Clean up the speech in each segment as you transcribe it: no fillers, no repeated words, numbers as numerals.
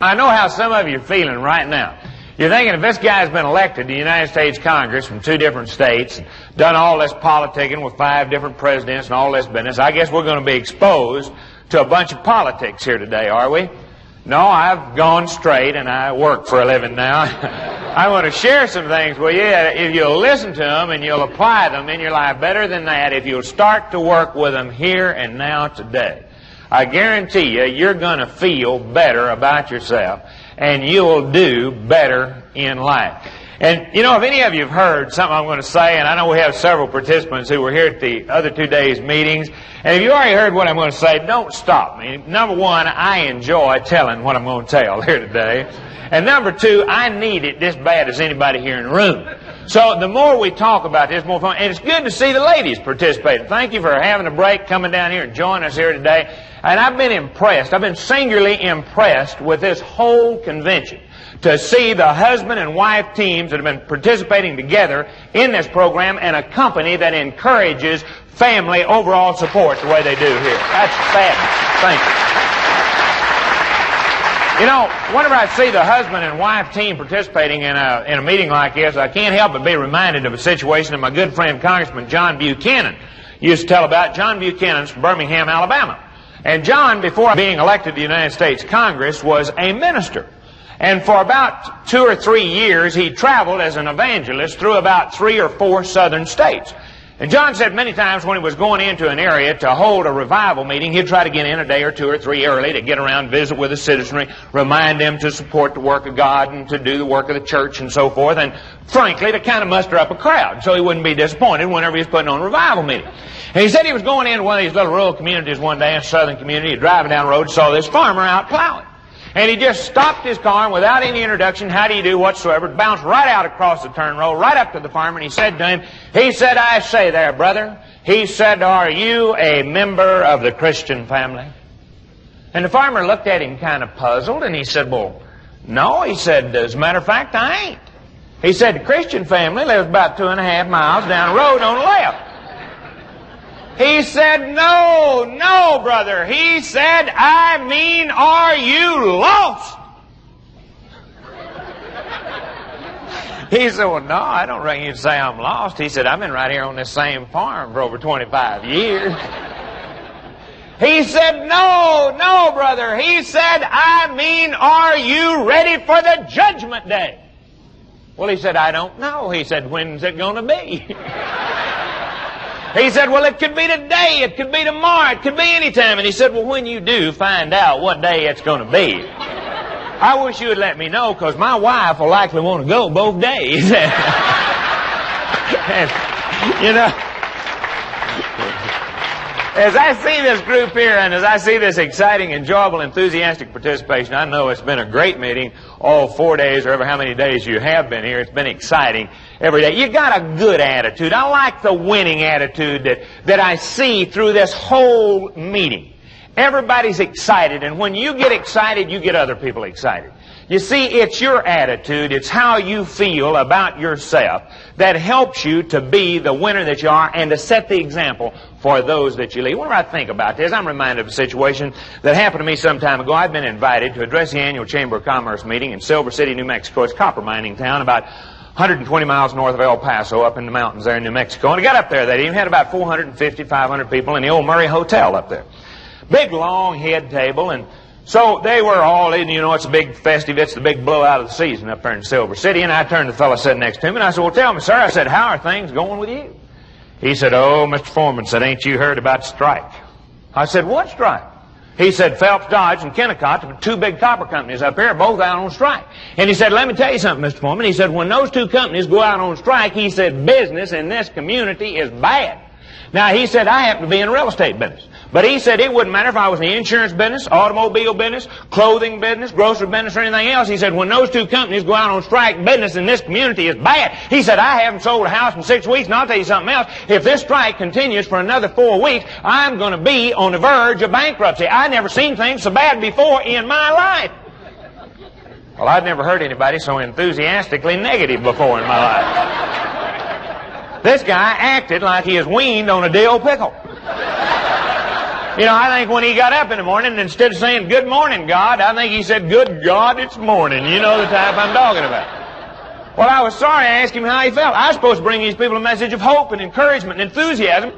I know how some of you are feeling right now. You're thinking, if this guy's been elected to the United States Congress from 2 different states, done all this politicking with 5 different presidents and all this business, I guess we're going to be exposed to a bunch of politics here today, are we? No, I've gone straight and I work for a living now. I want to share some things with you. If you'll listen to them and you'll apply them in your life, better than that, if you'll start to work with them here and now today, I guarantee you, you're going to feel better about yourself and you'll do better in life. And, you know, if any of you have heard something I'm going to say, and I know we have several participants who were here at the other 2 days' meetings, and if you already heard what I'm going to say, don't stop me. Number one, I enjoy telling what I'm going to tell here today. And number two, I need it just bad as anybody here in the room. So the more we talk about this, the more fun. And it's good to see the ladies participating. Thank you for having a break, coming down here and joining us here today. And I've been impressed. I've been singularly impressed with this whole convention to see the husband and wife teams that have been participating together in this program and a company that encourages family overall support the way they do here. That's fabulous. Thank you. You know, whenever I see the husband and wife team participating in a meeting like this, I can't help but be reminded of a situation that my good friend Congressman John Buchanan used to tell about. John Buchanan's from Birmingham, Alabama. And John, before being elected to the United States Congress, was a minister. And for about 2 or 3 years, he traveled as an evangelist through about 3 or 4 southern states. And John said many times when he was going into an area to hold a revival meeting, he'd try to get in a day or 2 or 3 early to get around, visit with the citizenry, remind them to support the work of God and to do the work of the church and so forth, and frankly, to kind of muster up a crowd so he wouldn't be disappointed whenever he was putting on a revival meeting. And he said he was going into one of these little rural communities one day, a southern community, driving down the road, saw this farmer out plowing. And he just stopped his car and without any introduction, how do you do whatsoever, bounced right out across the turn road, right up to the farmer, and he said to him, I say there, brother, he said, are you a member of the Christian family? And the farmer looked at him kind of puzzled, and he said, well, no. He said, as a matter of fact, I ain't. He said, the Christian family lives about 2.5 miles down the road on the left. He said, no, brother. He said, I mean, are you lost? He said, well, no, I don't reckon you'd say I'm lost. He said, I've been right here on this same farm for over 25 years. He said, no, brother. He said, I mean, are you ready for the judgment day? Well, he said, I don't know. He said, when's it going to be? He said, well, it could be today, it could be tomorrow, it could be any time. And he said, well, when you do find out what day it's going to be, I wish you would let me know, because my wife will likely want to go both days. And, you know, as I see this group here and as I see this exciting, enjoyable, enthusiastic participation, I know it's been a great meeting all 4 days or ever how many days you have been here. It's been exciting every day. You got a good attitude. I like the winning attitude that I see through this whole meeting. Everybody's excited, and when you get excited, you get other people excited. You see, it's your attitude, it's how you feel about yourself that helps you to be the winner that you are and to set the example for those that you lead. Whenever I think about this, I'm reminded of a situation that happened to me some time ago. I'd been invited to address the annual Chamber of Commerce meeting in Silver City, New Mexico. It's a copper mining town about 120 miles north of El Paso, up in the mountains there in New Mexico. And I got up there that evening, had about 450, 500 people in the old Murray Hotel up there. Big, long head table, and so they were all in, you know, it's a big festive, it's the big blowout of the season up there in Silver City. And I turned to the fellow sitting next to him, and I said, well, tell me, sir, I said, how are things going with you? He said, oh, Mr. Foreman said, ain't you heard about the strike? I said, what strike? He said, Phelps Dodge and Kennecott, the 2 big copper companies up here, are both out on strike. And he said, let me tell you something, Mr. Foreman. He said, when those 2 companies go out on strike, he said, business in this community is bad. Now, he said, I happen to be in the real estate business. But he said it wouldn't matter if I was in the insurance business, automobile business, clothing business, grocery business, or anything else. He said, when those 2 companies go out on strike, business in this community is bad. He said, I haven't sold a house in 6 weeks, and I'll tell you something else. If this strike continues for another 4 weeks, I'm going to be on the verge of bankruptcy. I've never seen things so bad before in my life. Well, I'd never heard anybody so enthusiastically negative before in my life. This guy acted like he was weaned on a dill pickle. You know, I think when he got up in the morning, instead of saying, "Good morning, God," I think he said, "Good God, it's morning." You know the type I'm talking about. Well, I was sorry I asked him how he felt. I was supposed to bring these people a message of hope and encouragement and enthusiasm.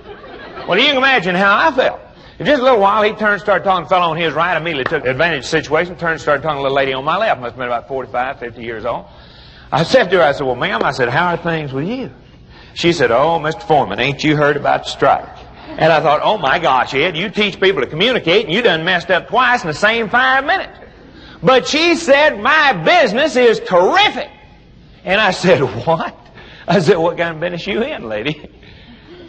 Well, you can imagine how I felt. In just a little while, he turned, started talking to the fellow on his right, immediately took advantage of the situation, turned, started talking to a little lady on my left, must have been about 45, 50 years old. I said to her, I said, "Well, ma'am," I said, "how are things with you?" She said, "Oh, Mr. Foreman, ain't you heard about the strike?" And I thought, oh my gosh, Ed, you teach people to communicate and you done messed up twice in the same 5 minutes. But she said, "My business is terrific." And I said, "What?" I said, "What kind of business you in, lady?"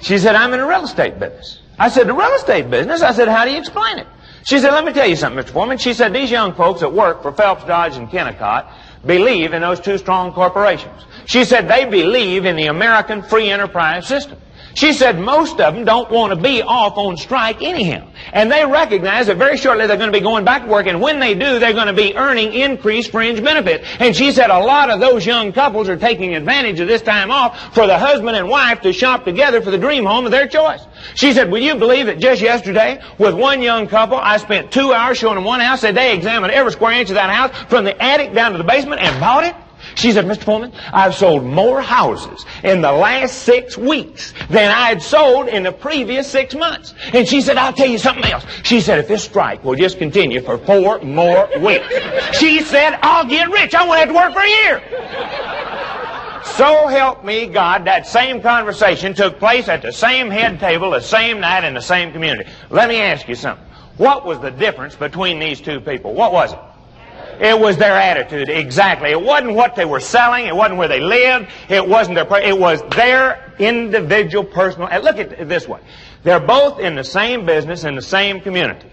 She said, "I'm in a real estate business." I said, "The real estate business?" I said, "How do you explain it?" She said, "Let me tell you something, Mr. Foreman." She said, "These young folks that work for Phelps, Dodge, and Kennecott believe in those two strong corporations." She said, "They believe in the American free enterprise system." She said, "Most of them don't want to be off on strike anyhow. And they recognize that very shortly they're going to be going back to work, and when they do, they're going to be earning increased fringe benefits." And she said a lot of those young couples are taking advantage of this time off for the husband and wife to shop together for the dream home of their choice. She said, "Will you believe that just yesterday, with one young couple, I spent 2 hours showing them one house, and they examined every square inch of that house from the attic down to the basement and bought it?" She said, "Mr. Foreman, I've sold more houses in the last 6 weeks than I had sold in the previous 6 months." And she said, "I'll tell you something else." She said, "If this strike will just continue for 4 more weeks," she said, "I'll get rich. I won't have to work for a year." So help me God, that same conversation took place at the same head table, the same night, in the same community. Let me ask you something. What was the difference between these two people? What was it? It was their attitude, exactly. It wasn't what they were selling. It wasn't where they lived. It wasn't their. It was their individual personal. And look at it this way: they're both in the same business in the same community.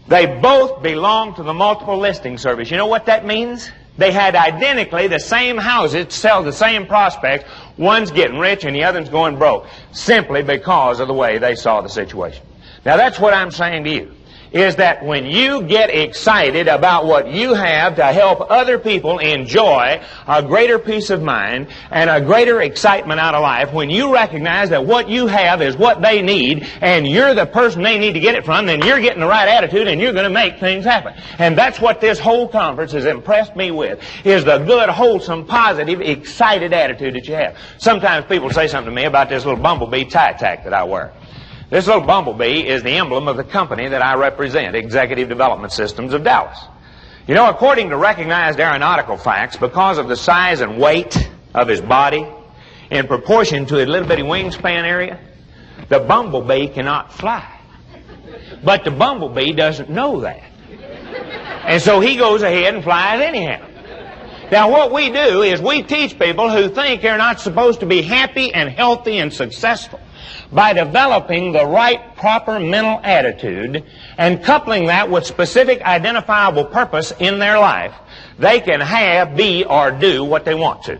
They both belong to the multiple listing service. You know what that means? They had identically the same houses to sell the same prospects. One's getting rich and the other's going broke, simply because of the way they saw the situation. Now that's what I'm saying to you, is that when you get excited about what you have to help other people enjoy a greater peace of mind and a greater excitement out of life, when you recognize that what you have is what they need and you're the person they need to get it from, then you're getting the right attitude and you're going to make things happen. And that's what this whole conference has impressed me with, is the good, wholesome, positive, excited attitude that you have. Sometimes people say something to me about this little bumblebee tie tack that I wear. This little bumblebee is the emblem of the company that I represent, Executive Development Systems of Dallas. You know, according to recognized aeronautical facts, because of the size and weight of his body, in proportion to his little bitty wingspan area, the bumblebee cannot fly. But the bumblebee doesn't know that. And so he goes ahead and flies anyhow. Now what we do is we teach people who think they're not supposed to be happy and healthy and successful, by developing the right, proper mental attitude and coupling that with specific identifiable purpose in their life, they can have, be, or do what they want to.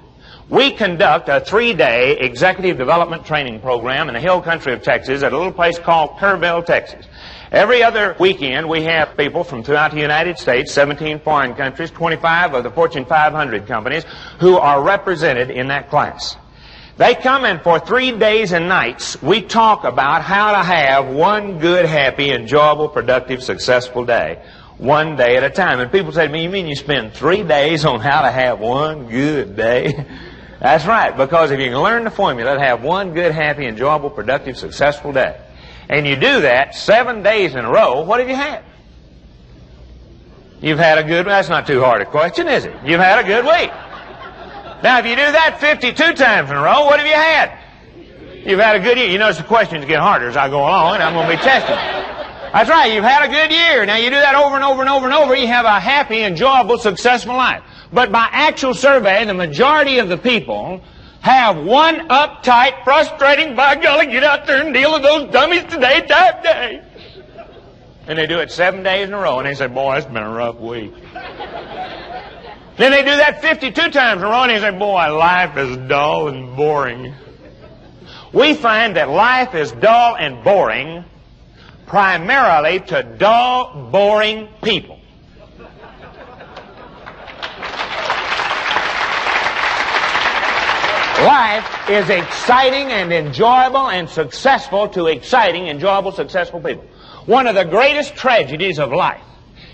We conduct a 3-day executive development training program in the hill country of Texas at a little place called Kerrville, Texas. Every other weekend we have people from throughout the United States, 17 foreign countries, 25 of the Fortune 500 companies who are represented in that class. They come in for 3 days and nights. We talk about how to have one good, happy, enjoyable, productive, successful day, one day at a time. And people say to me, "You mean you spend 3 days on how to have one good day?" That's right, because if you can learn the formula to have one good, happy, enjoyable, productive, successful day, and you do that 7 days in a row, what have you had? You've had a good, that's not too hard a question, is it? You've had a good week. Now, if you do that 52 times in a row, what have you had? You've had a good year. You notice the questions get harder as I go along, and I'm going to be testing. That's right, you've had a good year. Now, you do that over and over and over and over, you have a happy, enjoyable, successful life. But by actual survey, the majority of the people have one uptight, frustrating, by golly, get out there and deal with those dummies today type day. And they do it 7 days in a row, and they say, "Boy, it's been a rough week." Then they do that 52 times in a row, and they say, "Boy, life is dull and boring." We find that life is dull and boring primarily to dull, boring people. Life is exciting and enjoyable and successful to exciting, enjoyable, successful people. one of the greatest tragedies of life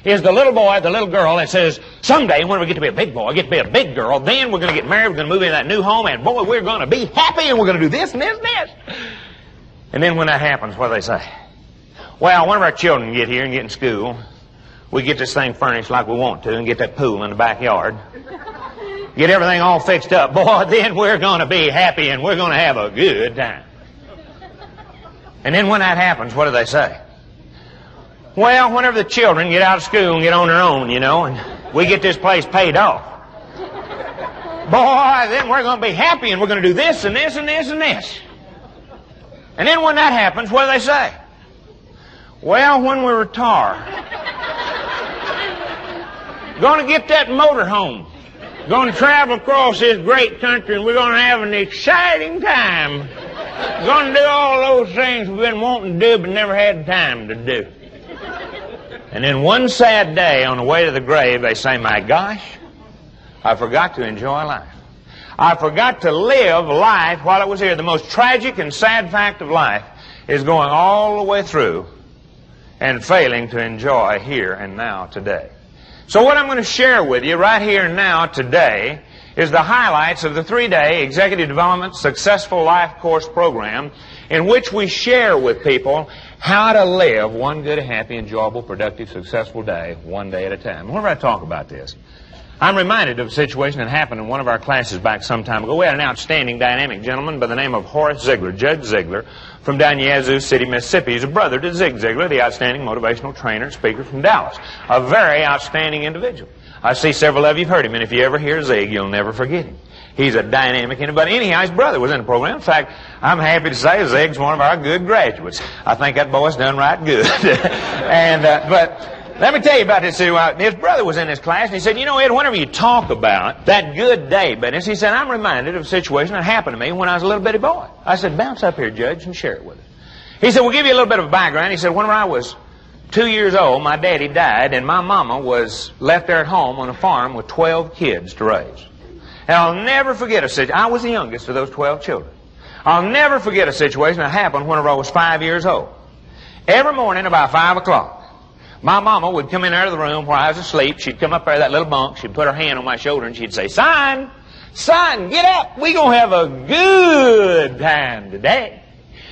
is the little boy, the little girl that says, someday when we get to be a big boy, get to be a big girl, then we're going to get married, we're going to move into that new home, and boy, we're going to be happy, and we're going to do this and this and this. And then when that happens, what do they say? Well, one of our children get here and get in school. We get this thing furnished like we want to and get that pool in the backyard. Get everything all fixed up. Boy, then we're going to be happy and we're going to have a good time. And then when that happens, what do they say? Well, whenever the children get out of school and get on their own, you know, and we get this place paid off. Boy, then we're going to be happy and we're going to do this and this and this and this. And then when that happens, what do they say? Well, when we retire, going to get that motor home. Going to travel across this great country and we're going to have an exciting time. Going to do all those things we've been wanting to do but never had time to do. And then one sad day on the way to the grave, they say, my gosh, I forgot to enjoy life. I forgot to live life while it was here. The most tragic and sad fact of life is going all the way through and failing to enjoy here and now today. So what I'm going to share with you right here and now today is the highlights of the 3-day Executive Development Successful Life Course program in which we share with people how to live one good, happy, enjoyable, productive, successful day, one day at a time. Whenever I talk about this, I'm reminded of a situation that happened in one of our classes back some time ago. We had an outstanding, dynamic gentleman by the name of Horace Ziegler, Judge Ziegler, from down Yazoo City, Mississippi. He's a brother to Zig Ziglar, the outstanding motivational trainer and speaker from Dallas. A very outstanding individual. I see several of you have heard him, and if you ever hear Zig, you'll never forget him. He's a dynamic individual. Anyhow, his brother was in the program. In fact, I'm happy to say Zig's one of our good graduates. I think that boy's done right good. But let me tell you about this. His brother was in this class, and he said, you know, Ed, whenever you talk about that good day business, he said, I'm reminded of a situation that happened to me when I was a little bitty boy. I said, bounce up here, Judge, and share it with us. He said, we'll give you a little bit of a background. He said, whenever I was 2 years old, my daddy died, and my mama was left there at home on a farm with 12 kids to raise. And I'll never forget a situation. I was the youngest of those 12 children. I'll never forget a situation that happened whenever I was 5 years old. Every morning about 5 o'clock, my mama would come in out of the room where I was asleep. She'd come up there, that little bunk. She'd put her hand on my shoulder and she'd say, son, get up. We're going to have a good time today.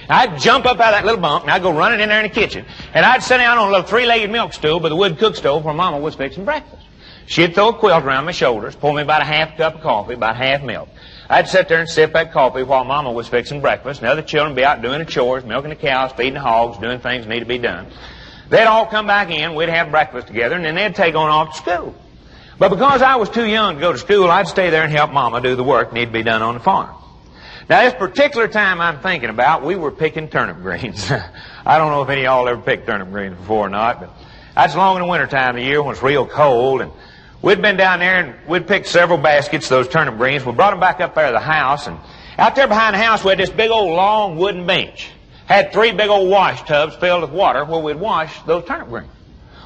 I'd jump up out of that little bunk and I'd go running in there in the kitchen. And I'd sit down on a little 3-legged milk stool by the wood cook stove where Mama was fixing breakfast. She'd throw a quilt around my shoulders, pour me about a half cup of coffee, about half milk. I'd sit there and sip that coffee while Mama was fixing breakfast. And the other children would be out doing the chores, milking the cows, feeding the hogs, doing things that need to be done. They'd all come back in, we'd have breakfast together, and then they'd take on off to school. But because I was too young to go to school, I'd stay there and help Mama do the work that needed to be done on the farm. Now, this particular time I'm thinking about, we were picking turnip greens. I don't know if any of y'all ever picked turnip greens before or not, but that's along in the winter time of the year when it's real cold, and we'd been down there and we'd picked several baskets of those turnip greens. We brought them back up there to the house, and out there behind the house we had this big old long wooden bench. Had 3 big old wash tubs filled with water where we'd wash those turnip greens.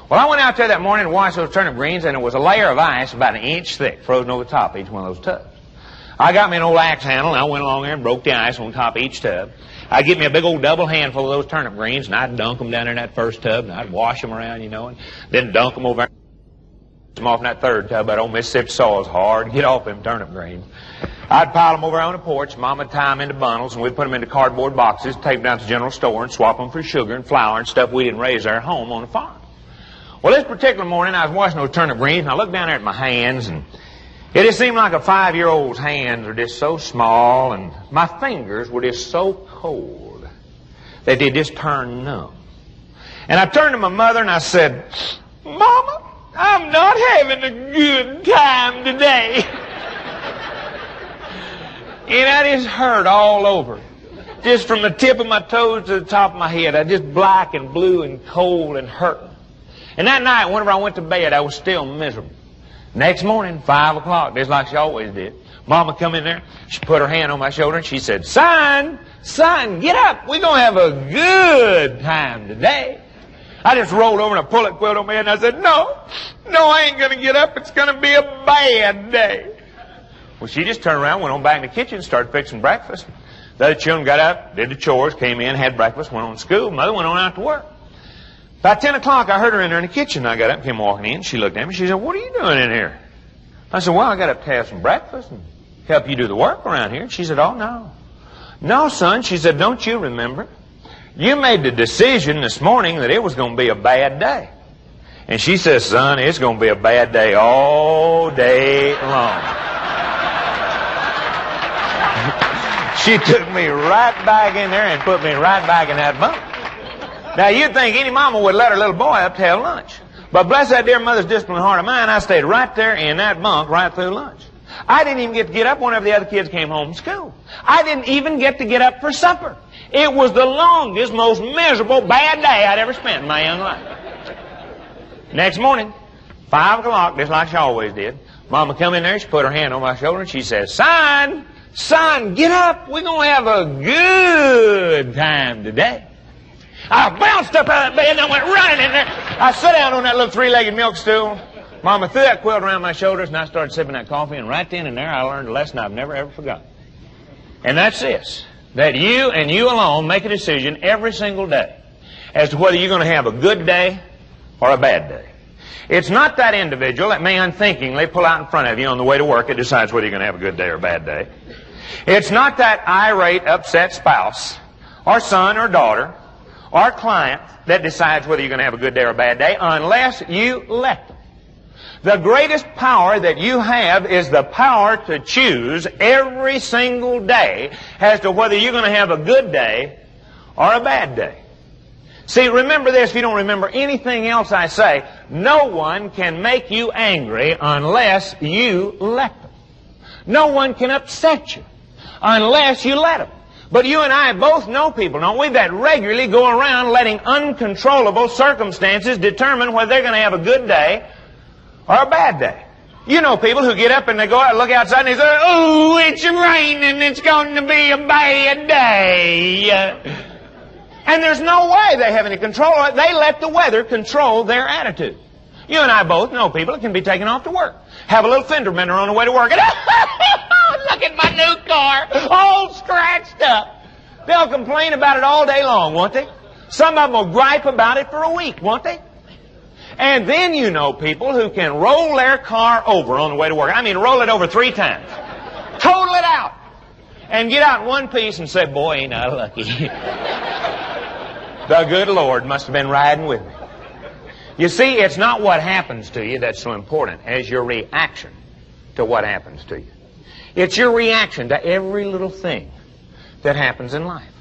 Well, I went out there that morning to wash those turnip greens, and there was a layer of ice about 1 inch thick frozen over the top of each one of those tubs. I got me an old axe handle, and I went along there and broke the ice on top of each tub. I'd get me a big old double handful of those turnip greens, and I'd dunk them down there in that first tub, and I'd wash them around, you know, and then dunk them over them off in that third tub. That old Mississippi soil is hard to get off them turnip greens. I'd pile them over on the porch. Mama'd tie them into bundles, and we'd put them into cardboard boxes, take them down to the general store, and swap them for sugar and flour and stuff we didn't raise there at home on the farm. Well, this particular morning, I was washing those turnip greens, and I looked down there at my hands, and it just seemed like a 5-year-old's hands were just so small, and my fingers were just so cold that they just turned numb. And I turned to my mother, and I said, Mama, I'm not having a good time today. And I just hurt all over. Just from the tip of my toes to the top of my head. I just black and blue and cold and hurting. And that night, whenever I went to bed, I was still miserable. Next morning, 5 o'clock, just like she always did, Mama come in there, she put her hand on my shoulder and she said, Son, get up. We're going to have a good time today. I just rolled over and I pulled that quilt on my head and I said, No, I ain't going to get up. It's going to be a bad day. Well, she just turned around, went on back in the kitchen, started fixing breakfast. The other children got up, did the chores, came in, had breakfast, went on to school. Mother went on out to work. About 10 o'clock, I heard her in there in the kitchen. I got up, came walking in. She looked at me. She said, "What are you doing in here?" I said, "Well, I got up to have some breakfast and help you do the work around here." She said, "Oh, no. No, son," she said, "don't you remember? You made the decision this morning that it was going to be a bad day." And she says, "Son, it's going to be a bad day all day long." She took me right back in there and put me right back in that bunk. Now, you'd think any mama would let her little boy up to have lunch. But bless that dear mother's disciplined heart of mine, I stayed right there in that bunk right through lunch. I didn't even get to get up whenever the other kids came home from school. I didn't even get to get up for supper. It was the longest, most miserable, bad day I'd ever spent in my young life. Next morning, 5 o'clock, just like she always did, Mama come in there, she put her hand on my shoulder, and she says, Son, get up. We're going to have a good time today." I bounced up out of that bed and I went running in there. I sat down on that little three-legged milk stool. Mama threw that quilt around my shoulders and I started sipping that coffee, and right then and there I learned a lesson I've never ever forgotten. And that's this, that you and you alone make a decision every single day as to whether you're going to have a good day or a bad day. It's not that individual that may unthinkingly pull out in front of you on the way to work that decides whether you're going to have a good day or a bad day. It's not that irate, upset spouse or son or daughter or client that decides whether you're going to have a good day or a bad day unless you let them. The greatest power that you have is the power to choose every single day as to whether you're going to have a good day or a bad day. See, remember this, if you don't remember anything else I say, no one can make you angry unless you let them. No one can upset you unless you let them. But you and I both know people, don't we, that regularly go around letting uncontrollable circumstances determine whether they're going to have a good day or a bad day. You know people who get up and they go out and look outside and they say, "Oh, it's raining, it's going to be a bad day." And there's no way they have any control. They let the weather control their attitude. You and I both know people that can be taken off to work, have a little fender bender on the way to work, and look at my new car, all scratched up. They'll complain about it all day long, won't they? Some of them will gripe about it for a week, won't they? And then you know people who can roll their car over on the way to work. I mean, roll it over 3 times. Total it out. And get out in one piece and say, "Boy, ain't I lucky." The good Lord must have been riding with me. You see, it's not what happens to you that's so important as your reaction to what happens to you. It's your reaction to every little thing that happens in life.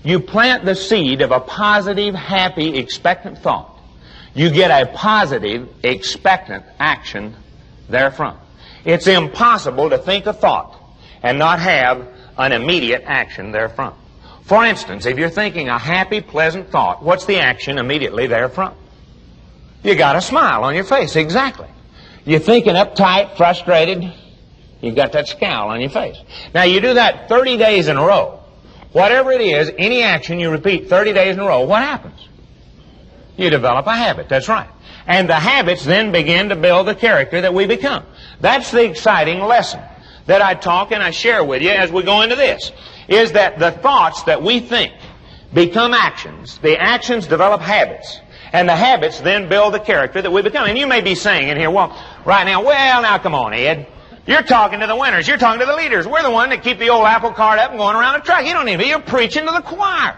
You plant the seed of a positive, happy, expectant thought. You get a positive, expectant action therefrom. It's impossible to think a thought and not have an immediate action therefrom. For instance, if you're thinking a happy, pleasant thought, what's the action immediately therefrom? You got a smile on your face, exactly. You're thinking uptight, frustrated, you've got that scowl on your face. Now, you do that 30 days in a row. Whatever it is, any action you repeat 30 days in a row, what happens? You develop a habit, that's right. And the habits then begin to build the character that we become. That's the exciting lesson that I talk and I share with you as we go into this, is that the thoughts that we think become actions. The actions develop habits. And the habits then build the character that we become. And you may be saying in here, well, right now, now come on, Ed. You're talking to the winners. You're talking to the leaders. We're the one that keep the old apple cart up and going around the track. You don't need to be. You're preaching to the choir.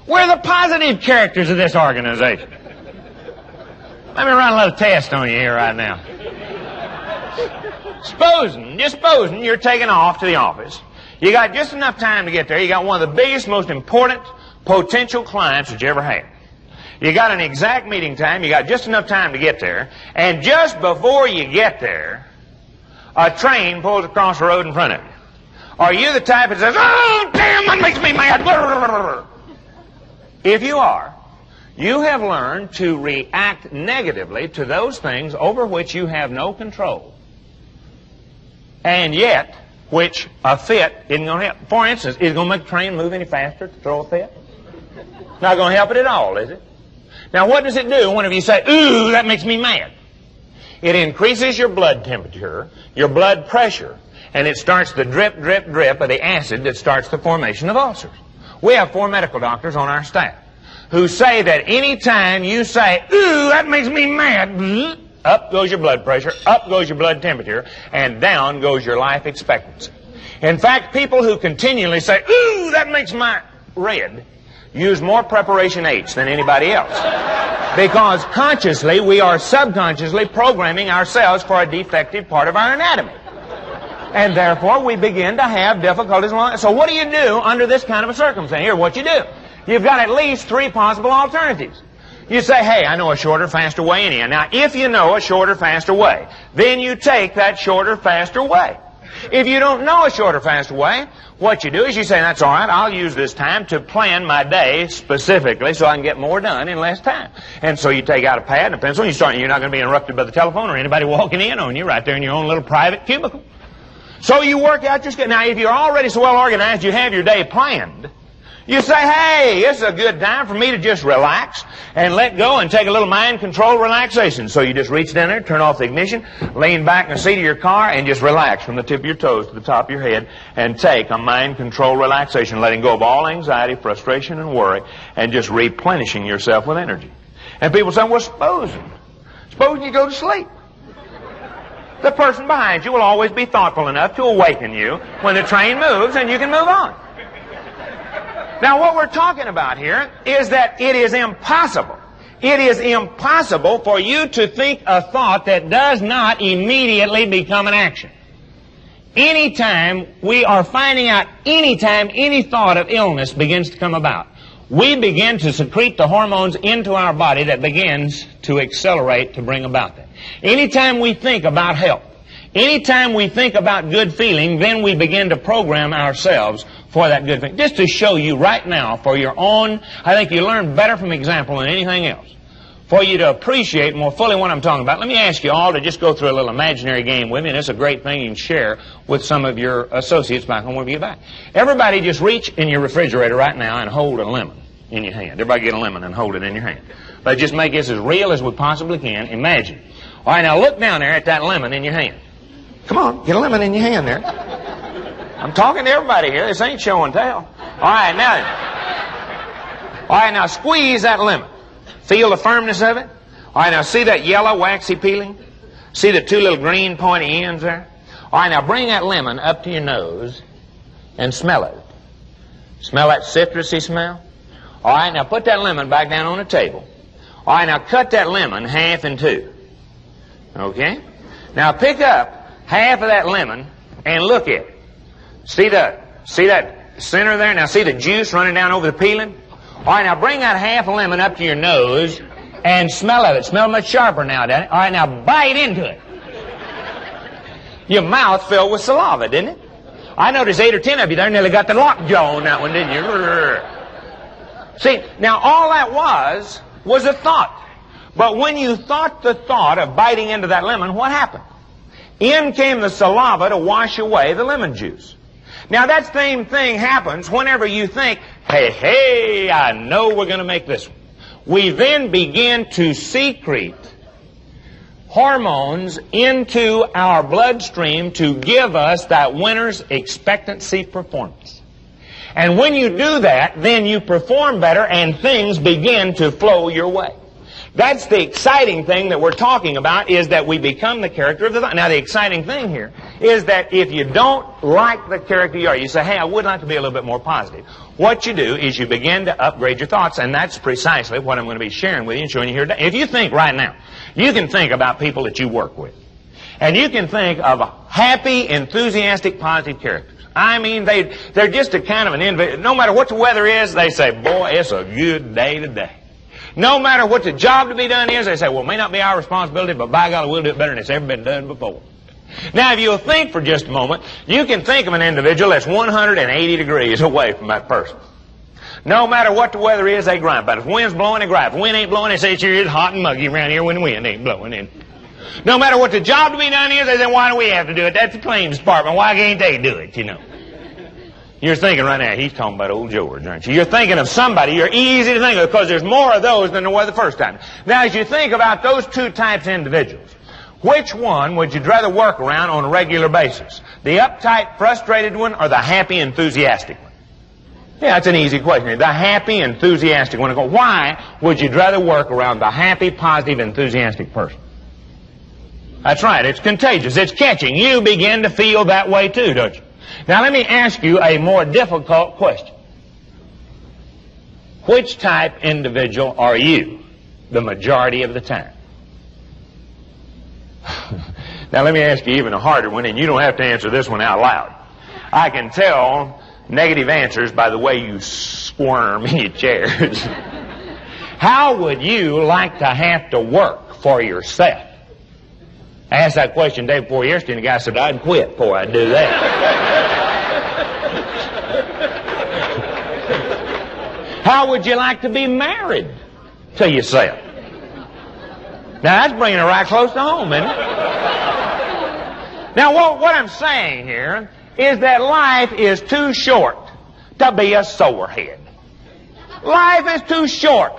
We're the positive characters of this organization. Let me run a little test on you here right now. Supposing you're taking off to the office. You got just enough time to get there. You got one of the biggest, most important potential clients that you ever had. You got an exact meeting time. You got just enough time to get there. And just before you get there, a train pulls across the road in front of you. Are you the type that says, "Oh, damn, that makes me mad"? If you are, you have learned to react negatively to those things over which you have no control. And yet, which a fit isn't going to help. For instance, is it going to make the train move any faster to throw a fit? Not going to help it at all, is it? Now, what does it do whenever you say, "Ooh, that makes me mad"? It increases your blood temperature, your blood pressure, and it starts the drip, drip, drip of the acid that starts the formation of ulcers. We have 4 medical doctors on our staff. who say that any time you say, ooh, that makes me mad, up goes your blood pressure, up goes your blood temperature, and down goes your life expectancy. In fact, people who continually say, ooh, that makes my red, use more preparation H than anybody else. Because consciously, we are subconsciously programming ourselves for a defective part of our anatomy. And therefore, we begin to have difficulties. So what do you do under this kind of a circumstance? Here, what you do. You've got at least 3 possible alternatives. You say, hey, I know a shorter, faster way anyhow. Now, if you know a shorter, faster way, then you take that shorter, faster way. If you don't know a shorter, faster way, what you do is you say, that's all right, I'll use this time to plan my day specifically so I can get more done in less time. And so you take out a pad and a pencil, and you're not going to be interrupted by the telephone or anybody walking in on you right there in your own little private cubicle. So you work out your schedule. Now, if you're already so well organized, you have your day planned, you say, hey, it's a good time for me to just relax and let go and take a little mind-controlled relaxation. So you just reach down there, turn off the ignition, lean back in the seat of your car, and just relax from the tip of your toes to the top of your head and take a mind-controlled relaxation, letting go of all anxiety, frustration, and worry, and just replenishing yourself with energy. And people say, well, supposing you go to sleep. The person behind you will always be thoughtful enough to awaken you when the train moves and you can move on. Now, what we're talking about here is that it is impossible. It is impossible for you to think a thought that does not immediately become an action. Anytime we are finding out, anytime any thought of illness begins to come about, we begin to secrete the hormones into our body that begins to accelerate to bring about that. Anytime we think about health, anytime we think about good feeling, then we begin to program ourselves for that good feeling. Just to show you right now, for your own, I think you learn better from example than anything else. For you to appreciate more fully what I'm talking about, let me ask you all to just go through a little imaginary game with me, and it's a great thing you can share with some of your associates back home when you get back. Everybody just reach in your refrigerator right now and hold a lemon in your hand. Everybody get a lemon and hold it in your hand. Let's just make this as real as we possibly can. Imagine. All right, now look down there at that lemon in your hand. Come on, get a lemon in your hand there. I'm talking to everybody here. This ain't show and tell. All right, now squeeze that lemon. Feel the firmness of it? All right, now see that yellow waxy peeling? See the 2 little green pointy ends there? All right, now bring that lemon up to your nose and smell it. Smell that citrusy smell? All right, now put that lemon back down on the table. All right, now cut that lemon half in 2. Okay? Now pick up half of that lemon and look at it. See that center there? Now see the juice running down over the peeling? All right, now bring that half a lemon up to your nose and smell of it. Smell much sharper now, doesn't it? All right, now bite into it. Your mouth filled with saliva, didn't it? I noticed 8 or 10 of you there nearly got the lockjaw on that one, didn't you? See, now all that was a thought. But when you thought the thought of biting into that lemon, what happened? In came the saliva to wash away the lemon juice. Now that same thing happens whenever you think, hey, I know we're going to make this one. We then begin to secrete hormones into our bloodstream to give us that winner's expectancy performance. And when you do that, then you perform better and things begin to flow your way. That's the exciting thing that we're talking about, is that we become the character of the thought. Now, the exciting thing here is that if you don't like the character you are, you say, hey, I would like to be a little bit more positive. What you do is you begin to upgrade your thoughts, and that's precisely what I'm going to be sharing with you and showing you here today. If you think right now, you can think about people that you work with, and you can think of happy, enthusiastic, positive characters. I mean, they're just a kind of an individual. No matter what the weather is, they say, boy, it's a good day today. No matter what the job to be done is, they say, well, it may not be our responsibility, but by God, we'll do it better than it's ever been done before. Now, if you'll think for just a moment, you can think of an individual that's 180 degrees away from that person. No matter what the weather is, they gripe about it. If the wind's blowing, they gripe. If the wind ain't blowing, they say, it's hot and muggy around here when the wind ain't blowing in. No matter what the job to be done is, they say, why do we have to do it? That's the claims department. Why can't they do it, you know? You're thinking right now, he's talking about old George, aren't you? You're thinking of somebody you're easy to think of because there's more of those than there were the first time. Now, as you think about those 2 types of individuals, which one would you rather work around on a regular basis? The uptight, frustrated one or the happy, enthusiastic one? Yeah, it's an easy question. The happy, enthusiastic one. Why would you rather work around the happy, positive, enthusiastic person? That's right. It's contagious. It's catching. You begin to feel that way too, don't you? Now let me ask you a more difficult question. Which type individual are you the majority of the time? Now let me ask you even a harder one, and you don't have to answer this one out loud. I can tell negative answers by the way you squirm in your chairs. How would you like to have to work for yourself? I asked that question day before yesterday, and the guy said, I'd quit before I'd do that. How would you like to be married to yourself? Now, that's bringing it right close to home, isn't it? Now, what I'm saying here is that life is too short to be a sorehead. Life is too short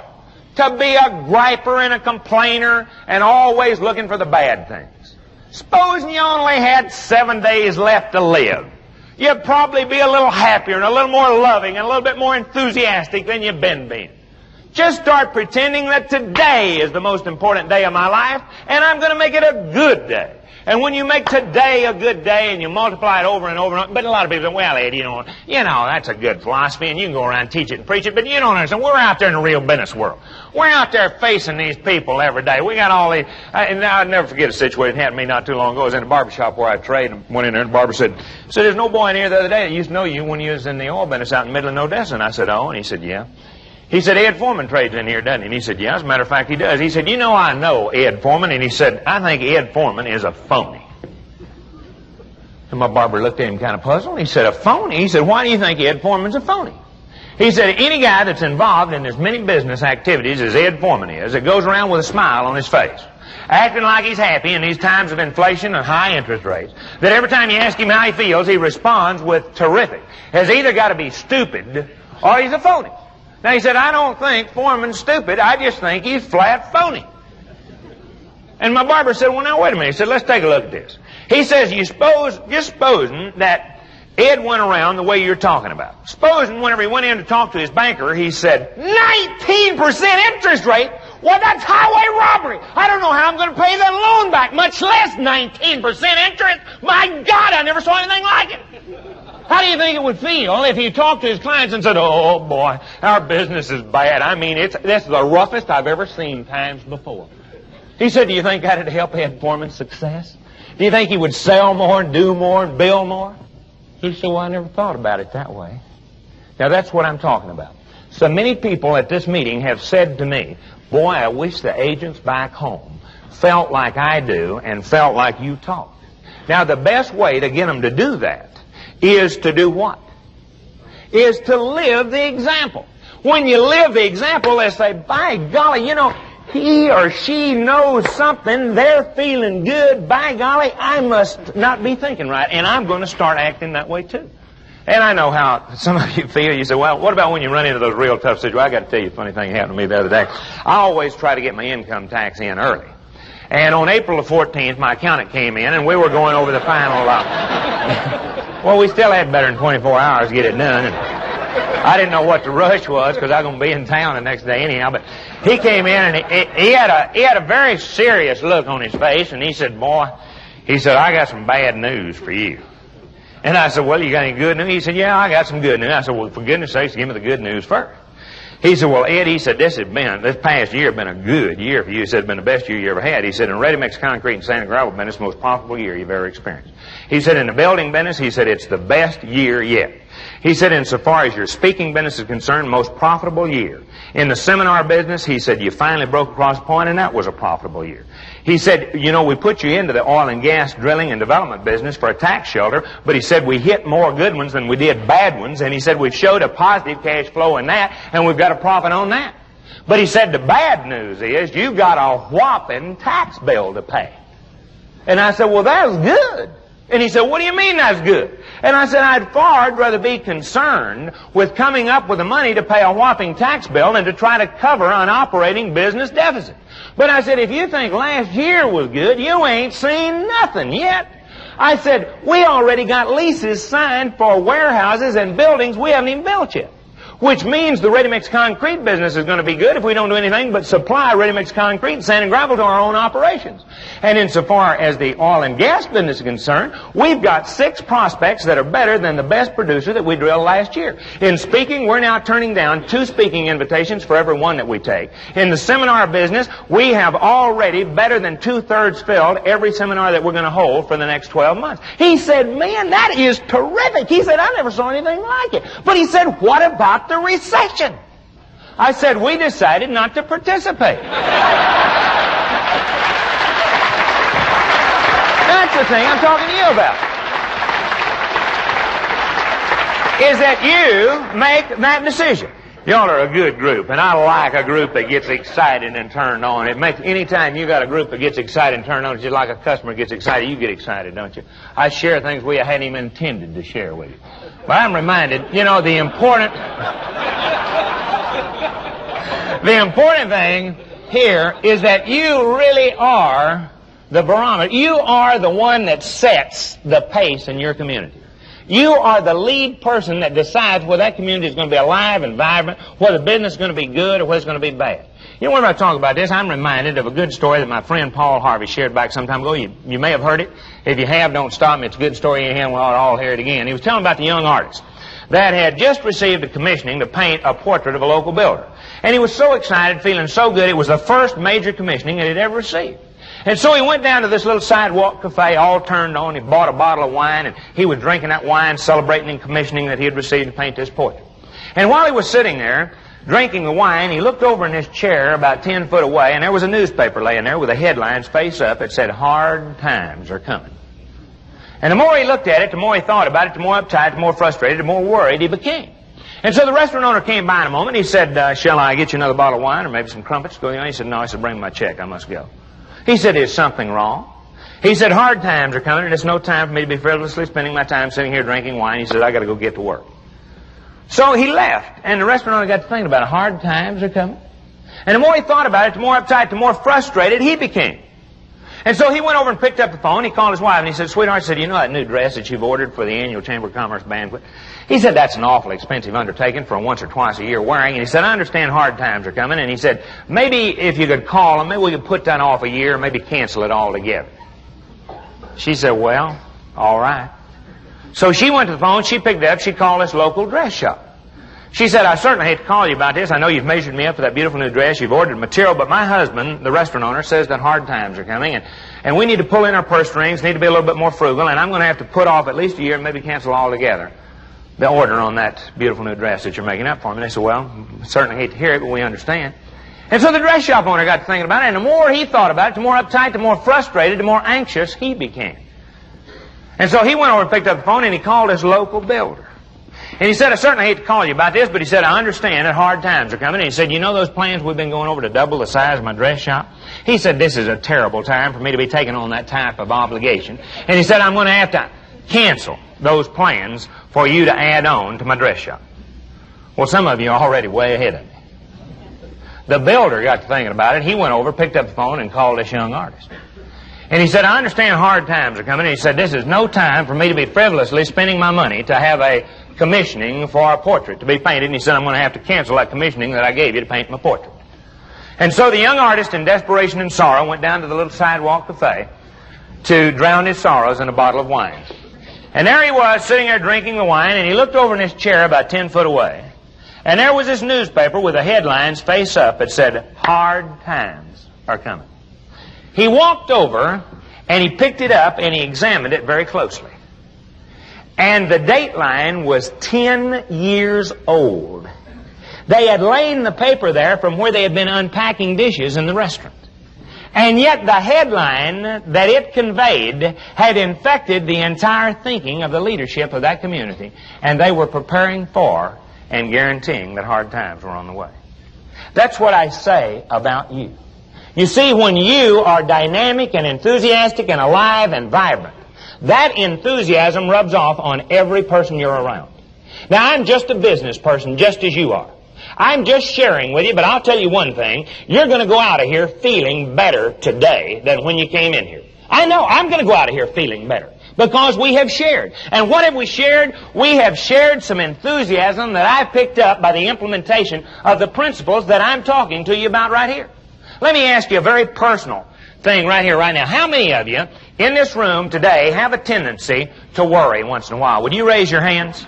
to be a griper and a complainer and always looking for the bad things. Supposing you only had 7 days left to live, you'd probably be a little happier and a little more loving and a little bit more enthusiastic than you've been being. Just start pretending that today is the most important day of my life, and I'm going to make it a good day. And when you make today a good day and you multiply it over and over and over, but a lot of people say, well, Ed, you know, that's a good philosophy and you can go around and teach it and preach it, but you don't understand. We're out there in the real business world. We're out there facing these people every day. We got all these, and now I'll never forget a situation that happened to me not too long ago. I was in a barber shop where I trade and went in there and the barber said, there's no boy in here the other day that used to know you when you was in the oil business out in Midland, Odessa. And I said, oh, and he said, yeah. He said, Ed Foreman trades in here, doesn't he? And he said, yeah, as a matter of fact, he does. He said, I know Ed Foreman. And he said, I think Ed Foreman is a phony. And my barber looked at him kind of puzzled. He said, a phony? He said, why do you think Ed Foreman's a phony? He said, any guy that's involved in as many business activities as Ed Foreman is, that goes around with a smile on his face, acting like he's happy in these times of inflation and high interest rates, that every time you ask him how he feels, he responds with terrific, has either got to be stupid or he's a phony. Now, he said, I don't think Foreman's stupid. I just think he's flat phony. And my barber said, well, now, wait a minute. He said, let's take a look at this. He says, just supposing that Ed went around the way you're talking about. Supposing whenever he went in to talk to his banker, he said, 19% interest rate? Well, that's highway robbery. I don't know how I'm going to pay that loan back, much less 19% interest. My God, I never saw anything like it. How do you think it would feel if he talked to his clients and said, oh, boy, our business is bad. I mean, that's the roughest I've ever seen times before. He said, do you think that would help Ed Foreman's success? Do you think he would sell more and do more and build more? He said, well, I never thought about it that way. Now, that's what I'm talking about. So many people at this meeting have said to me, boy, I wish the agents back home felt like I do and felt like you talk. Now, the best way to get them to do that is to do what? Is to live the example. When you live the example, they say, by golly, he or she knows something, they're feeling good, by golly, I must not be thinking right, and I'm going to start acting that way too. And I know how some of you feel. You say, well, what about when you run into those real tough situations? I got to tell you a funny thing happened to me the other day. I always try to get my income tax in early. And on April the 14th, my accountant came in, and we were going over the final... well, we still had better than 24 hours to get it done. And I didn't know what the rush was because I was going to be in town the next day anyhow. But he came in, and he had a very serious look on his face, and he said, boy, he said, I got some bad news for you. And I said, well, you got any good news? He said, yeah, I got some good news. I said, well, for goodness sakes, give me the good news first. He said, well, Ed, he said, this past year has been a good year for you. He said, it's been the best year you ever had. He said, in ready-mix concrete and sand and gravel business, it's the most profitable year you've ever experienced. He said, in the building business, he said, it's the best year yet. He said, insofar as your speaking business is concerned, most profitable year. In the seminar business, he said, you finally broke across the point, and that was a profitable year. He said, we put you into the oil and gas drilling and development business for a tax shelter, but he said, we hit more good ones than we did bad ones, and he said, we've showed a positive cash flow in that, and we've got a profit on that. But he said, the bad news is you've got a whopping tax bill to pay. And I said, well, that's good. And he said, what do you mean that's good? And I said, I'd far rather be concerned with coming up with the money to pay a whopping tax bill than to try to cover an operating business deficit. But I said, if you think last year was good, you ain't seen nothing yet. I said, we already got leases signed for warehouses and buildings we haven't even built yet. which means the ready-mix concrete business is going to be good if we don't do anything but supply ready-mix concrete and sand and gravel to our own operations. And insofar as the oil and gas business is concerned, we've got 6 prospects that are better than the best producer that we drilled last year. In speaking, we're now turning down 2 speaking invitations for every one that we take. In the seminar business, we have already better than 2/3 filled every seminar that we're going to hold for the next 12 months. He said, man, that is terrific. He said, I never saw anything like it. But he said, what about the recession? I said, we decided not to participate. That's the thing I'm talking to you about. Is that you make that decision. Y'all are a good group, and I like a group that gets excited and turned on. It makes, anytime you got a group that gets excited and turned on, it's just like a customer gets excited, you get excited, don't you? I share things we hadn't even intended to share with you. But I'm reminded, you know, the important thing here is that you really are the barometer. You are the one that sets the pace in your community. You are the lead person that decides whether that community is going to be alive and vibrant, whether business is going to be good or whether it's going to be bad. You know, whenever I talk about this, I'm reminded of a good story that my friend Paul Harvey shared back some time ago. You may have heard it. If you have, don't stop me. It's a good story anyhow, and we'll all hear it again. He was telling about the young artist that had just received a commissioning to paint a portrait of a local builder. And he was so excited, feeling so good. It was the first major commissioning that he'd ever received. And so he went down to this little sidewalk cafe, all turned on. He bought a bottle of wine, and he was drinking that wine, celebrating the commissioning that he had received to paint this portrait. And while he was sitting there, drinking the wine, he looked over in his chair about 10 foot away, and there was a newspaper laying there with the headlines face up. It said, "Hard times are coming." And the more he looked at it, the more he thought about it, the more uptight, the more frustrated, the more worried he became. And so the restaurant owner came by in a moment. He said, "Shall I get you another bottle of wine or maybe some crumpets?" He said, "No." He said, "Bring my check. I must go." He said, "Is something wrong?" He said, "Hard times are coming, and it's no time for me to be frivolously spending my time sitting here drinking wine." He said, "I got to go get to work." So he left, and the restaurant owner got to thinking about it. Hard times are coming. And the more he thought about it, the more uptight, the more frustrated he became. And so he went over and picked up the phone. He called his wife, and he said, "Sweetheart," he said, "you know that new dress that you've ordered for the annual Chamber of Commerce banquet?" He said, "That's an awfully expensive undertaking for a once or twice a year wearing." And he said, "I understand hard times are coming." And he said, "Maybe if you could call them, maybe we could put that off a year, maybe cancel it altogether." She said, "Well, all right." So she went to the phone, she picked it up, she called this local dress shop. She said, "I certainly hate to call you about this. I know you've measured me up for that beautiful new dress, you've ordered material, but my husband, the restaurant owner, says that hard times are coming, and we need to pull in our purse strings, need to be a little bit more frugal, and I'm going to have to put off at least a year and maybe cancel altogether the order on that beautiful new dress that you're making up for me." And they said, "Well, certainly hate to hear it, but we understand." And so the dress shop owner got to thinking about it, and the more he thought about it, the more uptight, the more frustrated, the more anxious he became. And so he went over and picked up the phone, and he called his local builder. And he said, "I certainly hate to call you about this, but," he said, "I understand that hard times are coming." And he said, "You know those plans we've been going over to double the size of my dress shop?" He said, "This is a terrible time for me to be taking on that type of obligation." And he said, "I'm going to have to cancel those plans for you to add on to my dress shop." Well, some of you are already way ahead of me. The builder got to thinking about it. He went over, picked up the phone, and called this young artist. And he said, "I understand hard times are coming." And he said, "This is no time for me to be frivolously spending my money to have a commissioning for a portrait to be painted." And he said, "I'm going to have to cancel that commissioning that I gave you to paint my portrait." And so the young artist, in desperation and sorrow, went down to the little sidewalk cafe to drown his sorrows in a bottle of wine. And there he was, sitting there drinking the wine, and he looked over in his chair about 10 foot away. And there was this newspaper with the headlines face up that said, "Hard times are coming." He walked over, and he picked it up, and he examined it very closely. And the date line was 10 years old. They had laid the paper there from where they had been unpacking dishes in the restaurant. And yet the headline that it conveyed had infected the entire thinking of the leadership of that community, and they were preparing for and guaranteeing that hard times were on the way. That's what I say about you. You see, when you are dynamic and enthusiastic and alive and vibrant, that enthusiasm rubs off on every person you're around. Now, I'm just a business person, just as you are. I'm just sharing with you, but I'll tell you one thing. You're going to go out of here feeling better today than when you came in here. I know I'm going to go out of here feeling better because we have shared. And what have we shared? We have shared some enthusiasm that I've picked up by the implementation of the principles that I'm talking to you about right here. Let me ask you a very personal thing right here, right now. How many of you in this room today have a tendency to worry once in a while? Would you raise your hands?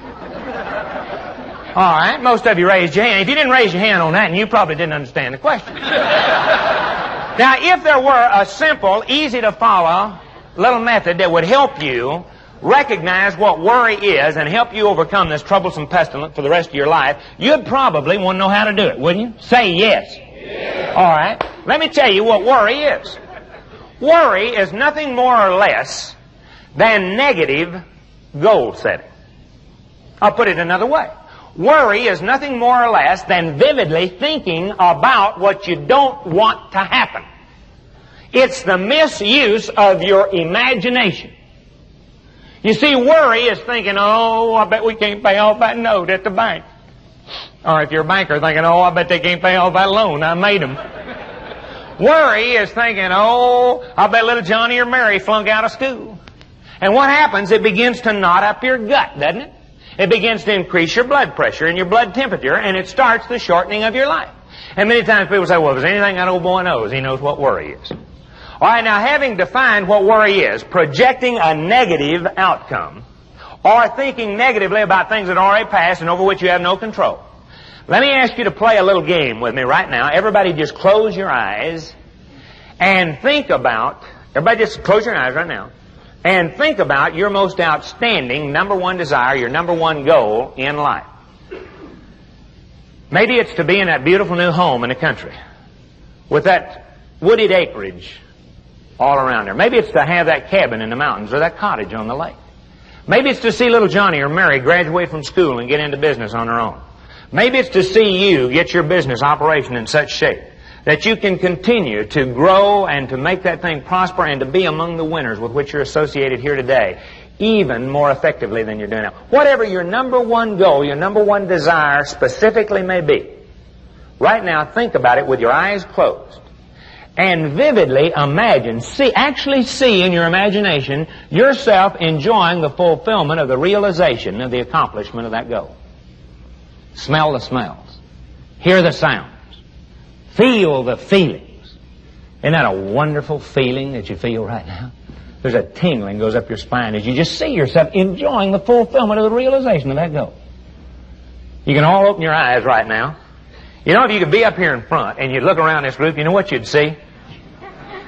All right, most of you raised your hand. If you didn't raise your hand on that, you probably didn't understand the question. Now, if there were a simple, easy-to-follow little method that would help you recognize what worry is and help you overcome this troublesome pestilence for the rest of your life, you'd probably want to know how to do it, wouldn't you? Say yes. Yes. All right. Let me tell you what worry is. Worry is nothing more or less than negative goal setting. I'll put it another way. Worry is nothing more or less than vividly thinking about what you don't want to happen. It's the misuse of your imagination. You see, worry is thinking, oh, I bet we can't pay off that note at the bank. Or if you're a banker, thinking, oh, I bet they can't pay off that loan. I made them. Worry is thinking, oh, I bet little Johnny or Mary flunk out of school. And what happens? It begins to knot up your gut, doesn't it? It begins to increase your blood pressure and your blood temperature, and it starts the shortening of your life. And many times people say, well, if there's anything that old boy knows, he knows what worry is. All right, now having defined what worry is, projecting a negative outcome, or thinking negatively about things that already passed and over which you have no control. Let me ask you to play a little game with me right now. Everybody just close your eyes and think about, everybody just close your eyes right now, and think about your most outstanding number one desire, your number one goal in life. Maybe it's to be in that beautiful new home in the country with that wooded acreage all around there. Maybe it's to have that cabin in the mountains or that cottage on the lake. Maybe it's to see little Johnny or Mary graduate from school and get into business on their own. Maybe it's to see you get your business operation in such shape that you can continue to grow and to make that thing prosper and to be among the winners with which you're associated here today, even more effectively than you're doing now. Whatever your number one goal, your number one desire specifically may be, right now think about it with your eyes closed and vividly imagine, actually see in your imagination yourself enjoying the fulfillment of the realization of the accomplishment of that goal. Smell the smells. Hear the sounds. Feel the feelings. Isn't that a wonderful feeling that you feel right now? There's a tingling goes up your spine as you just see yourself enjoying the fulfillment of the realization of that goal. You can all open your eyes right now. You know, if you could be up here in front and you'd look around this group, you know what you'd see?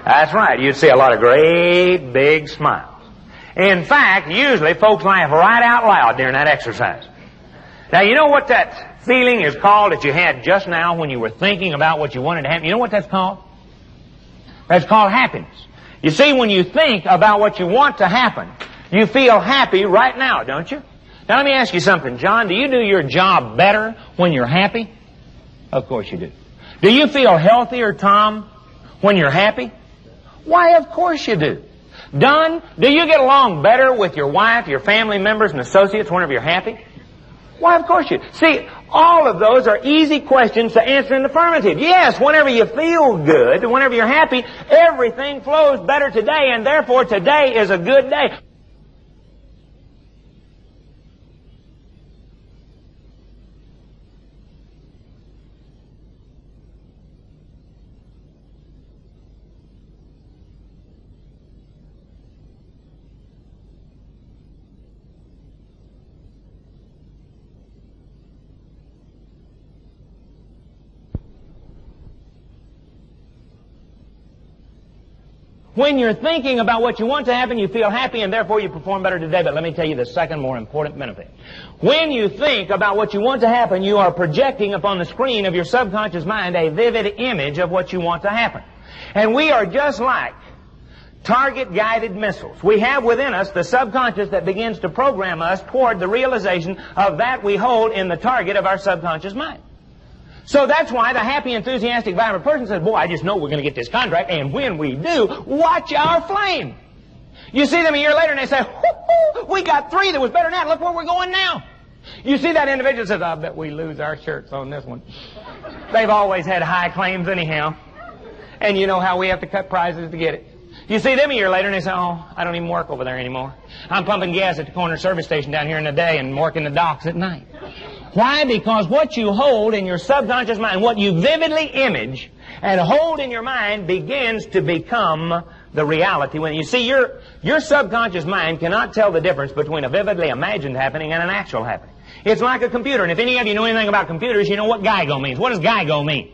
That's right. You'd see a lot of great big smiles. In fact, usually folks laugh right out loud during that exercise. Now, you know what that feeling is called that you had just now when you were thinking about what you wanted to happen? You know what that's called? That's called happiness. You see, when you think about what you want to happen, you feel happy right now, don't you? Now, let me ask you something, John. Do you do your job better when you're happy? Of course you do. Do you feel healthier, Tom, when you're happy? Why, of course you do. Don, do you get along better with your wife, your family members, and associates whenever you're happy? Why, of course you do. See, all of those are easy questions to answer in the affirmative. Yes, whenever you feel good, whenever you're happy, everything flows better today, and therefore today is a good day. When you're thinking about what you want to happen, you feel happy and therefore you perform better today. But let me tell you the second more important benefit. When you think about what you want to happen, you are projecting upon the screen of your subconscious mind a vivid image of what you want to happen. And we are just like target-guided missiles. We have within us the subconscious that begins to program us toward the realization of that we hold in the target of our subconscious mind. So that's why the happy, enthusiastic, vibrant person says, boy, I just know we're going to get this contract, and when we do, watch our flame. You see them a year later, and they say, hoo-hoo, we got 3 that was better than that. Look where we're going now. You see that individual says, I bet we lose our shirts on this one. They've always had high claims anyhow. And you know how we have to cut prizes to get it. You see them a year later and they say, oh, I don't even work over there anymore. I'm pumping gas at the corner service station down here in the day and working the docks at night. Why? Because what you hold in your subconscious mind, what you vividly image and hold in your mind begins to become the reality. When you see your subconscious mind cannot tell the difference between a vividly imagined happening and an actual happening. It's like a computer, and if any of you know anything about computers, you know what GIGO means. What does GIGO mean?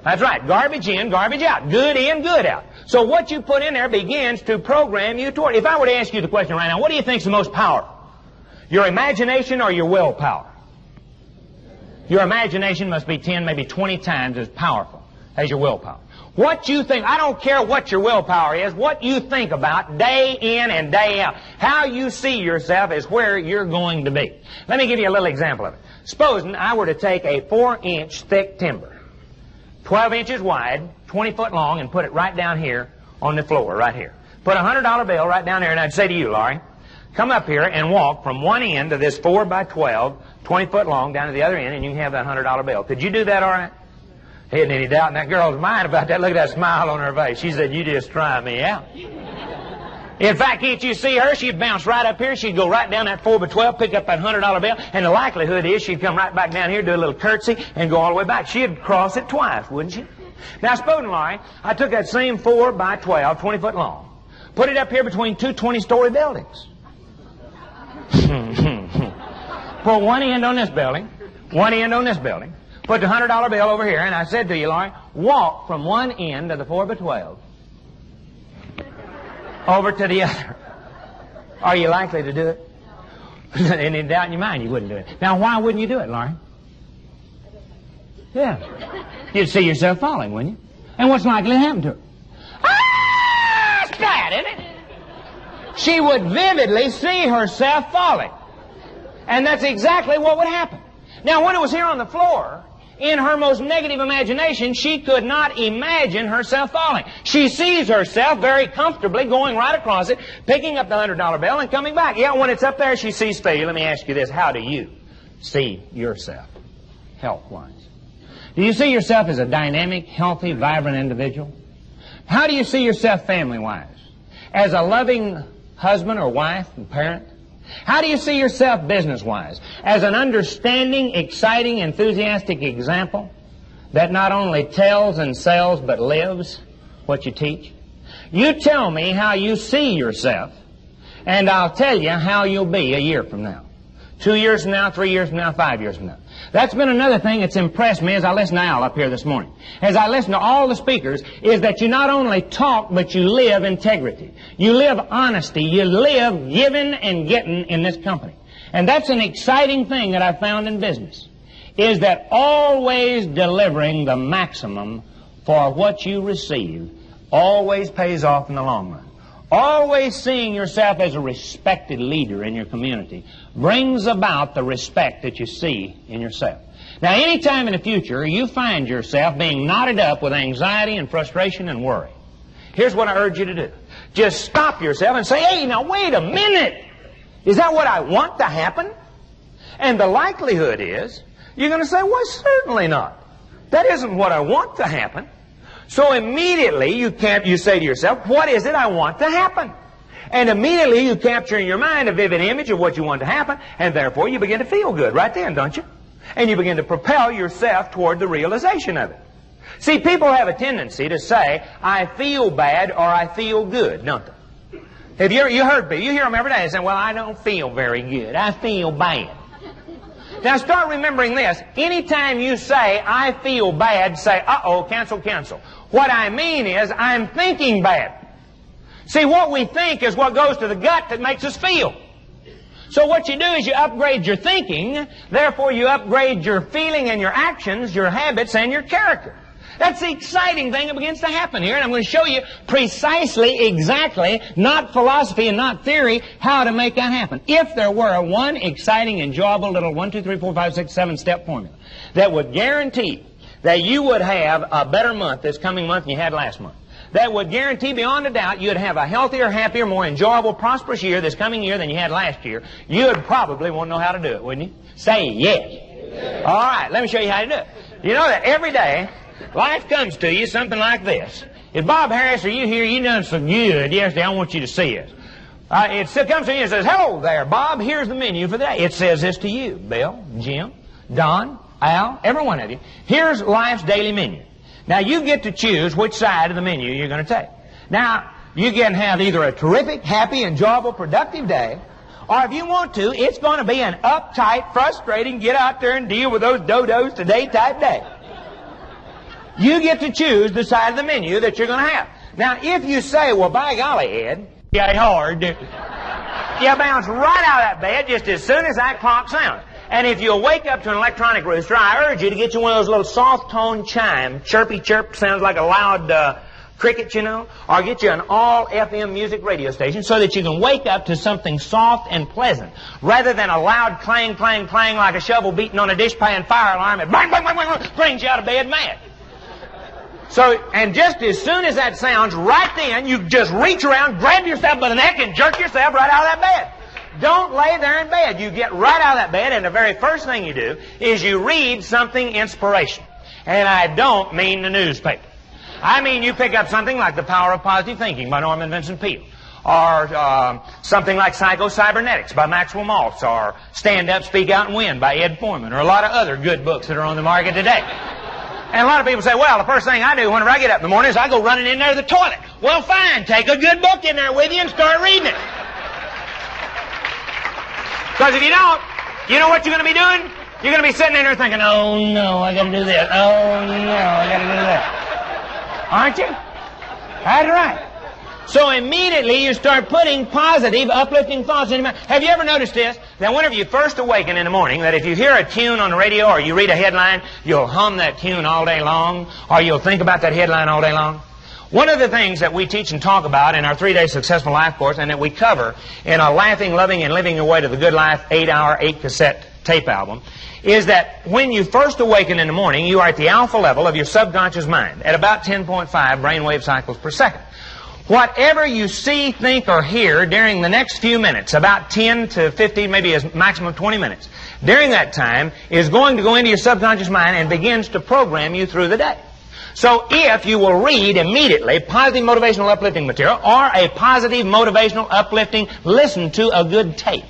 That's right. Garbage in, garbage out. Good in, good out. So what you put in there begins to program you toward. If I were to ask you the question right now, what do you think is the most powerful? Your imagination or your willpower? Your imagination must be 10, maybe 20 times as powerful as your willpower. What you think, I don't care what your willpower is, what you think about day in and day out. How you see yourself is where you're going to be. Let me give you a little example of it. Supposing I were to take a 4-inch thick timber, 12 inches wide, 20 foot long, and put it right down here on the floor, right here. Put a $100 bill right down there, and I'd say to you, Laurie, come up here and walk from one end of this 4 by 12, 20 foot long, down to the other end, and you can have that $100 bill. Could you do that all right? He hadn't any doubt in that girl's mind about that. Look at that smile on her face. She said, you just try me out. In fact, can't you see her? She'd bounce right up here. She'd go right down that 4 by 12, pick up that $100 bill, and the likelihood is she'd come right back down here, do a little curtsy, and go all the way back. She'd cross it twice, wouldn't she? Now, supposing, Laurie, I took that same 4 by 12, 20 foot long, put it up here between two 20-story buildings. Put one end on this building, one end on this building, put the $100 bill over here, and I said to you, Laurie, walk from one end of the 4 by 12 over to the other. Are you likely to do it? Any doubt in your mind you wouldn't do it. Now, why wouldn't you do it, Laurie? Yeah. You'd see yourself falling, wouldn't you? And what's likely to happen to her? Ah! Splat, isn't it? She would vividly see herself falling. And that's exactly what would happen. Now, when it was here on the floor, in her most negative imagination, she could not imagine herself falling. She sees herself very comfortably going right across it, picking up the $100 bill and coming back. Yeah, when it's up there, she sees failure. Let me ask you this. How do you see yourself, health-wise? Do you see yourself as a dynamic, healthy, vibrant individual? How do you see yourself family-wise? As a loving husband or wife and parent? How do you see yourself business-wise? As an understanding, exciting, enthusiastic example that not only tells and sells but lives what you teach? You tell me how you see yourself, and I'll tell you how you'll be a year from now. 2 years from now, 3 years from now, 5 years from now. That's been another thing that's impressed me as I listened to Al up here this morning. As I listen to all the speakers, is that you not only talk, but you live integrity. You live honesty. You live giving and getting in this company. And that's an exciting thing that I've found in business, is that always delivering the maximum for what you receive always pays off in the long run. Always seeing yourself as a respected leader in your community brings about the respect that you see in yourself. Now, any time in the future you find yourself being knotted up with anxiety and frustration and worry, here's what I urge you to do. Just stop yourself and say, hey, now wait a minute. Is that what I want to happen? And the likelihood is you're going to say, well, certainly not. That isn't what I want to happen. So immediately you say to yourself, what is it I want to happen? And immediately you capture in your mind a vivid image of what you want to happen, and therefore you begin to feel good right then, don't you? And you begin to propel yourself toward the realization of it. See, people have a tendency to say, I feel bad or I feel good, don't they? Have you heard people, you hear them every day saying, well, I don't feel very good. I feel bad. Now start remembering this. Anytime you say, I feel bad, say, uh-oh, cancel, cancel. What I mean is, I'm thinking bad. See, what we think is what goes to the gut that makes us feel. So what you do is you upgrade your thinking, therefore you upgrade your feeling and your actions, your habits and your character. That's the exciting thing that begins to happen here, and I'm going to show you precisely, exactly, not philosophy and not theory, how to make that happen. If there were one exciting, enjoyable little 1, 2, 3, 4, 5, 6, 7-step formula that would guarantee that you would have a better month this coming month than you had last month, that would guarantee beyond a doubt you'd have a healthier, happier, more enjoyable, prosperous year this coming year than you had last year, you'd probably want to know how to do it, wouldn't you? Say yes. All right, let me show you how to do it. You know that every day life comes to you something like this. Is Bob Harris, are you here? You done so good yesterday. I want you to see us. It still comes to me and says, hello there, Bob. Here's the menu for the day. It says this to you, Bill, Jim, Don, Al, every one of you. Here's life's daily menu. Now, you get to choose which side of the menu you're going to take. Now, you can have either a terrific, happy, enjoyable, productive day, or if you want to, it's going to be an uptight, frustrating, get out there and deal with those dodos today type day. You get to choose the side of the menu that you're going to have. Now, if you say, well, by golly, Ed, yeah, hard, you bounce right out of that bed just as soon as that clock sounds. And if you wake up to an electronic rooster, I urge you to get you one of those little soft-toned chime, chirpy chirp, sounds like a loud cricket, you know, or get you an all-FM music radio station so that you can wake up to something soft and pleasant rather than a loud clang, clang, clang like a shovel beating on a dishpan fire alarm that bang, bang, bang, bang, brings you out of bed mad. So, and just as soon as that sounds, right then, you just reach around, grab yourself by the neck, and jerk yourself right out of that bed. Don't lay there in bed. You get right out of that bed, and the very first thing you do is you read something inspirational. And I don't mean the newspaper. I mean you pick up something like The Power of Positive Thinking by Norman Vincent Peale, or something like Psycho-Cybernetics by Maxwell Maltz, or Stand Up, Speak Out and Win by Ed Foreman, or a lot of other good books that are on the market today. And a lot of people say, well, the first thing I do whenever I get up in the morning is I go running in there to the toilet. Well, fine, take a good book in there with you and start reading it. Because if you don't, you know what you're going to be doing? You're going to be sitting in there thinking, oh, no, I got to do this. Oh, no, I got to do that. Aren't you? That's right. So immediately you start putting positive, uplifting thoughts in your mind. Have you ever noticed this? That whenever you first awaken in the morning, that if you hear a tune on the radio or you read a headline, you'll hum that tune all day long, or you'll think about that headline all day long? One of the things that we teach and talk about in our 3-day Successful Life course, and that we cover in our Laughing, Loving, and Living Your Way to the Good Life 8-hour, 8-cassette tape album, is that when you first awaken in the morning, you are at the alpha level of your subconscious mind, at about 10.5 brainwave cycles per second. Whatever you see, think, or hear during the next few minutes, about 10 to 15, maybe a maximum of 20 minutes, during that time is going to go into your subconscious mind and begins to program you through the day. So if you will read immediately positive motivational uplifting material or a positive motivational uplifting, listen to a good tape.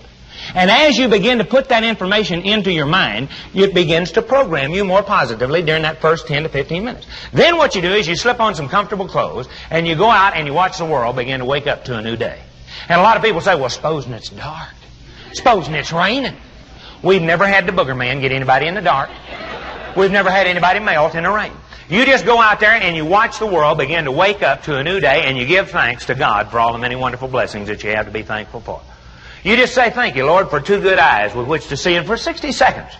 And as you begin to put that information into your mind, it begins to program you more positively during that first 10 to 15 minutes. Then what you do is you slip on some comfortable clothes and you go out and you watch the world begin to wake up to a new day. And a lot of people say, well, supposing it's dark. Supposing it's raining. We've never had the booger man get anybody in the dark. We've never had anybody melt in the rain. You just go out there and you watch the world begin to wake up to a new day, and you give thanks to God for all the many wonderful blessings that you have to be thankful for. You just say, thank you, Lord, for 2 good eyes with which to see. And for 60 seconds,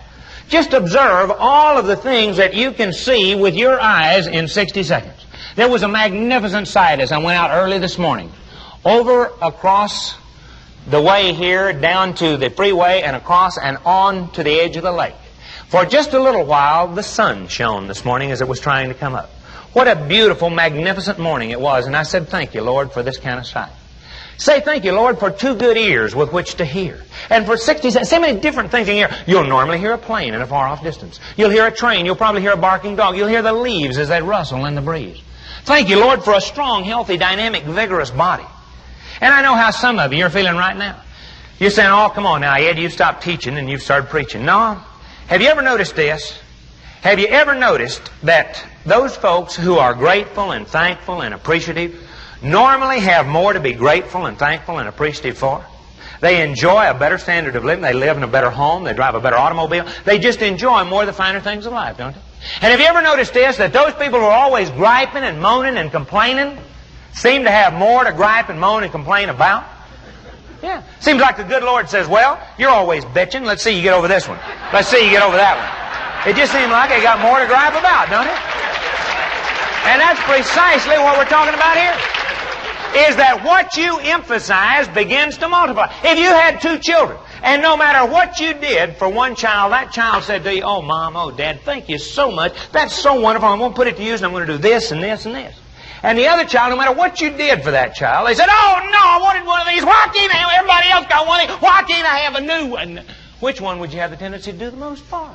just observe all of the things that you can see with your eyes in 60 seconds. There was a magnificent sight as I went out early this morning. Over across the way here, down to the freeway, and across and on to the edge of the lake. For just a little while, the sun shone this morning as it was trying to come up. What a beautiful, magnificent morning it was. And I said, thank you, Lord, for this kind of sight. Say thank you, Lord, for 2 good ears with which to hear. And for 60 seconds, so many different things you can hear. You'll normally hear a plane in a far-off distance. You'll hear a train. You'll probably hear a barking dog. You'll hear the leaves as they rustle in the breeze. Thank you, Lord, for a strong, healthy, dynamic, vigorous body. And I know how some of you are feeling right now. You're saying, oh, come on now, Ed, you've stopped teaching and you've started preaching. No. Have you ever noticed this? Have you ever noticed that those folks who are grateful and thankful and appreciative normally have more to be grateful and thankful and appreciative for? They enjoy a better standard of living. They live in a better home. They drive a better automobile. They just enjoy more of the finer things of life, don't they? And have you ever noticed this, that those people who are always griping and moaning and complaining seem to have more to gripe and moan and complain about? Yeah. Seems like the good Lord says, well, you're always bitching. Let's see you get over this one. Let's see you get over that one. It just seems like they got more to gripe about, don't it? And that's precisely what we're talking about here. Is that what you emphasize begins to multiply. If you had 2 children, and no matter what you did for one child, that child said to you, oh, Mom, oh, Dad, thank you so much. That's so wonderful. I'm going to put it to use, and I'm going to do this and this and this. And the other child, no matter what you did for that child, they said, oh, no, I wanted one of these. Why can't I have, everybody else got one of these? Why can't I have a new one? Which one would you have the tendency to do the most for?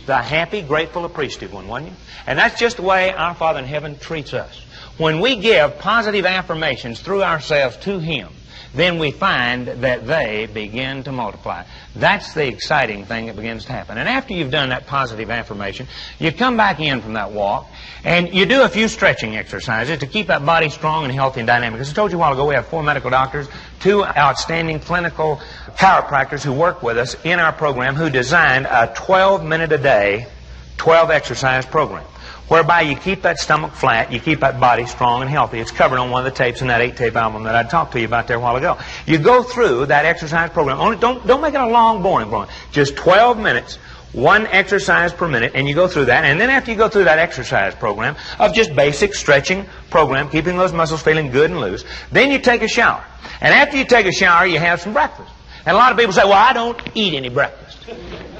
The happy, grateful, appreciative one, wouldn't you? And that's just the way our Father in heaven treats us. When we give positive affirmations through ourselves to Him, then we find that they begin to multiply. That's the exciting thing that begins to happen. And after you've done that positive affirmation, you come back in from that walk, and you do a few stretching exercises to keep that body strong and healthy and dynamic. As I told you a while ago, we have 4 medical doctors, 2 outstanding clinical chiropractors who work with us in our program who designed a 12-minute-a-day, 12-exercise program, whereby you keep that stomach flat, you keep that body strong and healthy. It's covered on one of the tapes in that 8-tape album that I talked to you about there a while ago. You go through that exercise program. Only don't make it a long, boring program. Just 12 minutes, 1 exercise per minute, and you go through that. And then after you go through that exercise program of just basic stretching program, keeping those muscles feeling good and loose, then you take a shower. And after you take a shower, you have some breakfast. And a lot of people say, well, I don't eat any breakfast.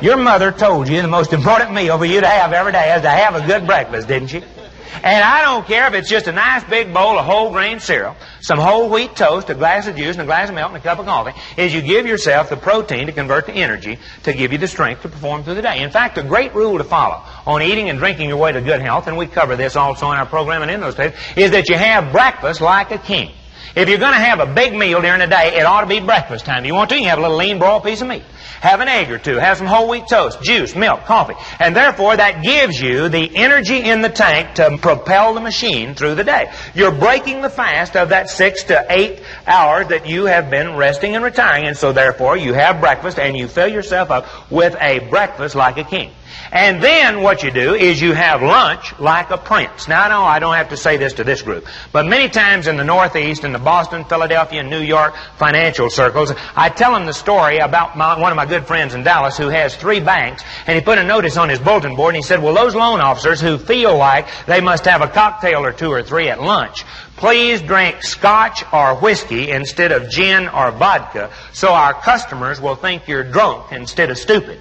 Your mother told you the most important meal for you to have every day is to have a good breakfast, didn't she? And I don't care if it's just a nice big bowl of whole grain cereal, some whole wheat toast, a glass of juice, and a glass of milk, and a cup of coffee, is you give yourself the protein to convert to energy to give you the strength to perform through the day. In fact, a great rule to follow on eating and drinking your way to good health, and we cover this also in our program and in those tapes, is that you have breakfast like a king. If you're going to have a big meal during the day, it ought to be breakfast time. If you want to, you can have a little lean broiled piece of meat. Have an egg or two. Have some whole wheat toast, juice, milk, coffee. And therefore, that gives you the energy in the tank to propel the machine through the day. You're breaking the fast of that 6 to 8 hours that you have been resting and retiring. And so, therefore, you have breakfast and you fill yourself up with a breakfast like a king. And then what you do is you have lunch like a prince. Now, I know I don't have to say this to this group, but many times in the Northeast, in the Boston, Philadelphia, and New York financial circles, I tell them the story about one of my good friends in Dallas who has 3 banks, and he put a notice on his bulletin board, and he said, well, those loan officers who feel like they must have a cocktail or 2 or 3 at lunch, please drink scotch or whiskey instead of gin or vodka, so our customers will think you're drunk instead of stupid.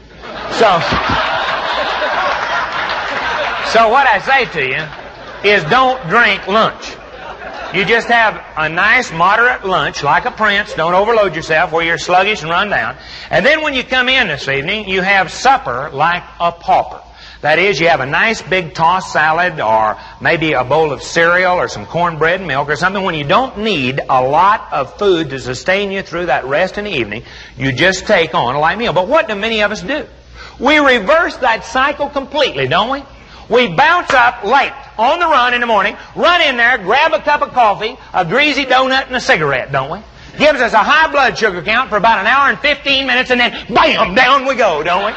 So what I say to you is don't drink lunch. You just have a nice, moderate lunch like a prince. Don't overload yourself where you're sluggish and run down. And then when you come in this evening, you have supper like a pauper. That is, you have a nice big tossed salad or maybe a bowl of cereal or some cornbread and milk or something. When you don't need a lot of food to sustain you through that rest in the evening, you just take on a light meal. But what do many of us do? We reverse that cycle completely, don't we? We bounce up late, on the run in the morning, run in there, grab a cup of coffee, a greasy donut, and a cigarette, don't we? Gives us a high blood sugar count for about an hour and 15 minutes, and then, bam, down we go, don't we?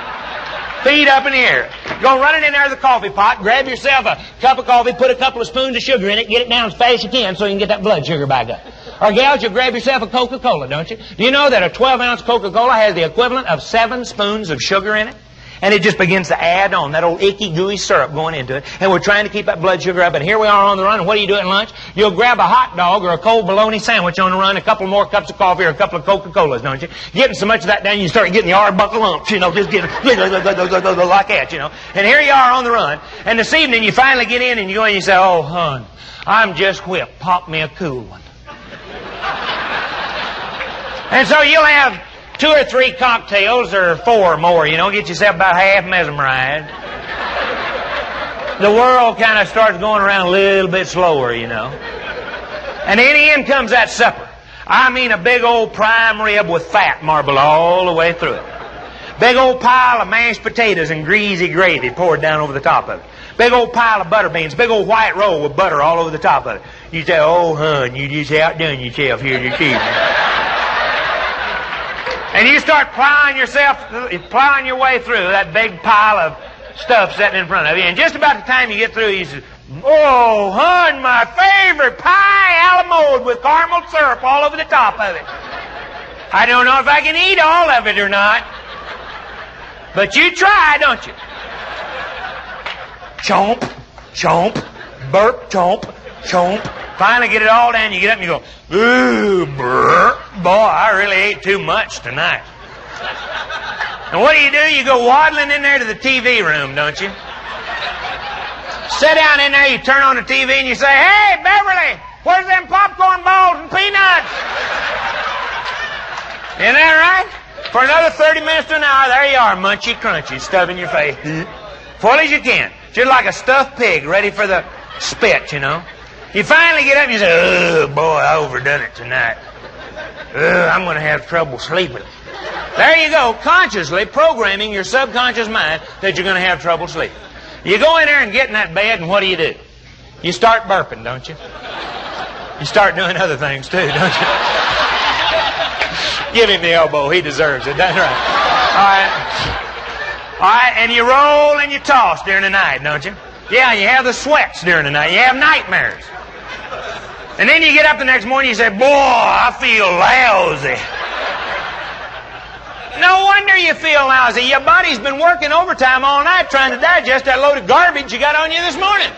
Feet up in the air. Go running in there to the coffee pot, grab yourself a cup of coffee, put a couple of spoons of sugar in it, get it down as fast as you can so you can get that blood sugar back up. Or gals, you grab yourself a Coca-Cola, don't you? Do you know that a 12-ounce Coca-Cola has the equivalent of 7 spoons of sugar in it? And it just begins to add on that old icky, gooey syrup going into it. And we're trying to keep that blood sugar up. And here we are on the run. And what do you do at lunch? You'll grab a hot dog or a cold bologna sandwich on the run, a couple more cups of coffee or a couple of Coca-Colas, don't you? Getting so much of that down, you start getting the Arbuckle lumps, you know, just getting like that, you know. And here you are on the run. And this evening you finally get in and you go in and you say, oh, hon, I'm just whipped. Pop me a cool one. And so you'll have 2 or 3 cocktails or 4 more, you know, get yourself about half mesmerized. The world kind of starts going around a little bit slower, you know. And then in comes that supper. I mean a big old prime rib with fat marbled all the way through it. Big old pile of mashed potatoes and greasy gravy poured down over the top of it. Big old pile of butter beans, big old white roll with butter all over the top of it. You say, oh, hon, you just outdone yourself here this evening. And you start plowing your way through that big pile of stuff sitting in front of you. And just about the time you get through, you say, oh, hon, my favorite pie a la mode with caramel syrup all over the top of it. I don't know if I can eat all of it or not. But you try, don't you? Chomp, chomp, burp, chomp, chomp. Finally get it all down, you get up and you go, ooh, brr, boy, I really ate too much tonight. And what do? You go waddling in there to the TV room, don't you? Sit down in there, you turn on the TV and you say, hey, Beverly, where's them popcorn balls and peanuts? Isn't that right? For another 30 minutes to an hour, there you are, munchy crunchy, stuffing your face. Full as you can. Just like a stuffed pig ready for the spit, you know. You finally get up and you say, oh, boy, I overdone it tonight. I'm going to have trouble sleeping. There you go, consciously programming your subconscious mind that you're going to have trouble sleeping. You go in there and get in that bed, and what do? You start burping, don't you? You start doing other things too, don't you? Give him the elbow. He deserves it. That's right. All right, and you roll and you toss during the night, don't you? Yeah, you have the sweats during the night. You have nightmares. And then you get up the next morning and you say, boy, I feel lousy. No wonder you feel lousy. Your body's been working overtime all night trying to digest that load of garbage you got on you this morning.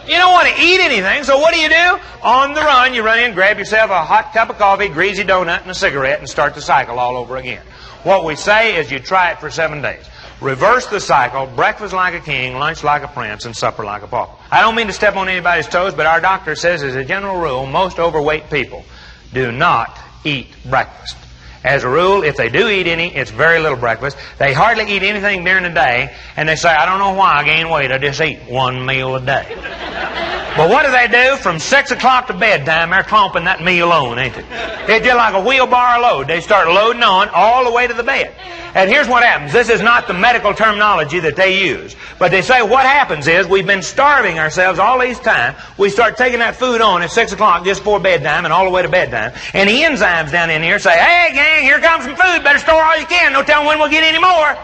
You don't want to eat anything, so what do? On the run, you run in, grab yourself a hot cup of coffee, greasy donut, and a cigarette, and start the cycle all over again. What we say is you try it for 7 days. Reverse the cycle, breakfast like a king, lunch like a prince, and supper like a pauper. I don't mean to step on anybody's toes, but our doctor says as a general rule, most overweight people do not eat breakfast. As a rule, if they do eat any, it's very little breakfast. They hardly eat anything during the day, and they say, I don't know why I gain weight, I just eat 1 meal a day. But what do? From 6 o'clock to bedtime, they're clomping that meal on, ain't they? It's just like a wheelbarrow load. They start loading on all the way to the bed. And here's what happens. This is not the medical terminology that they use. But they say what happens is we've been starving ourselves all this time. We start taking that food on at 6 o'clock just before bedtime and all the way to bedtime. And the enzymes down in here say, hey, gang, here comes some food. Better store all you can. No telling when we'll get any more.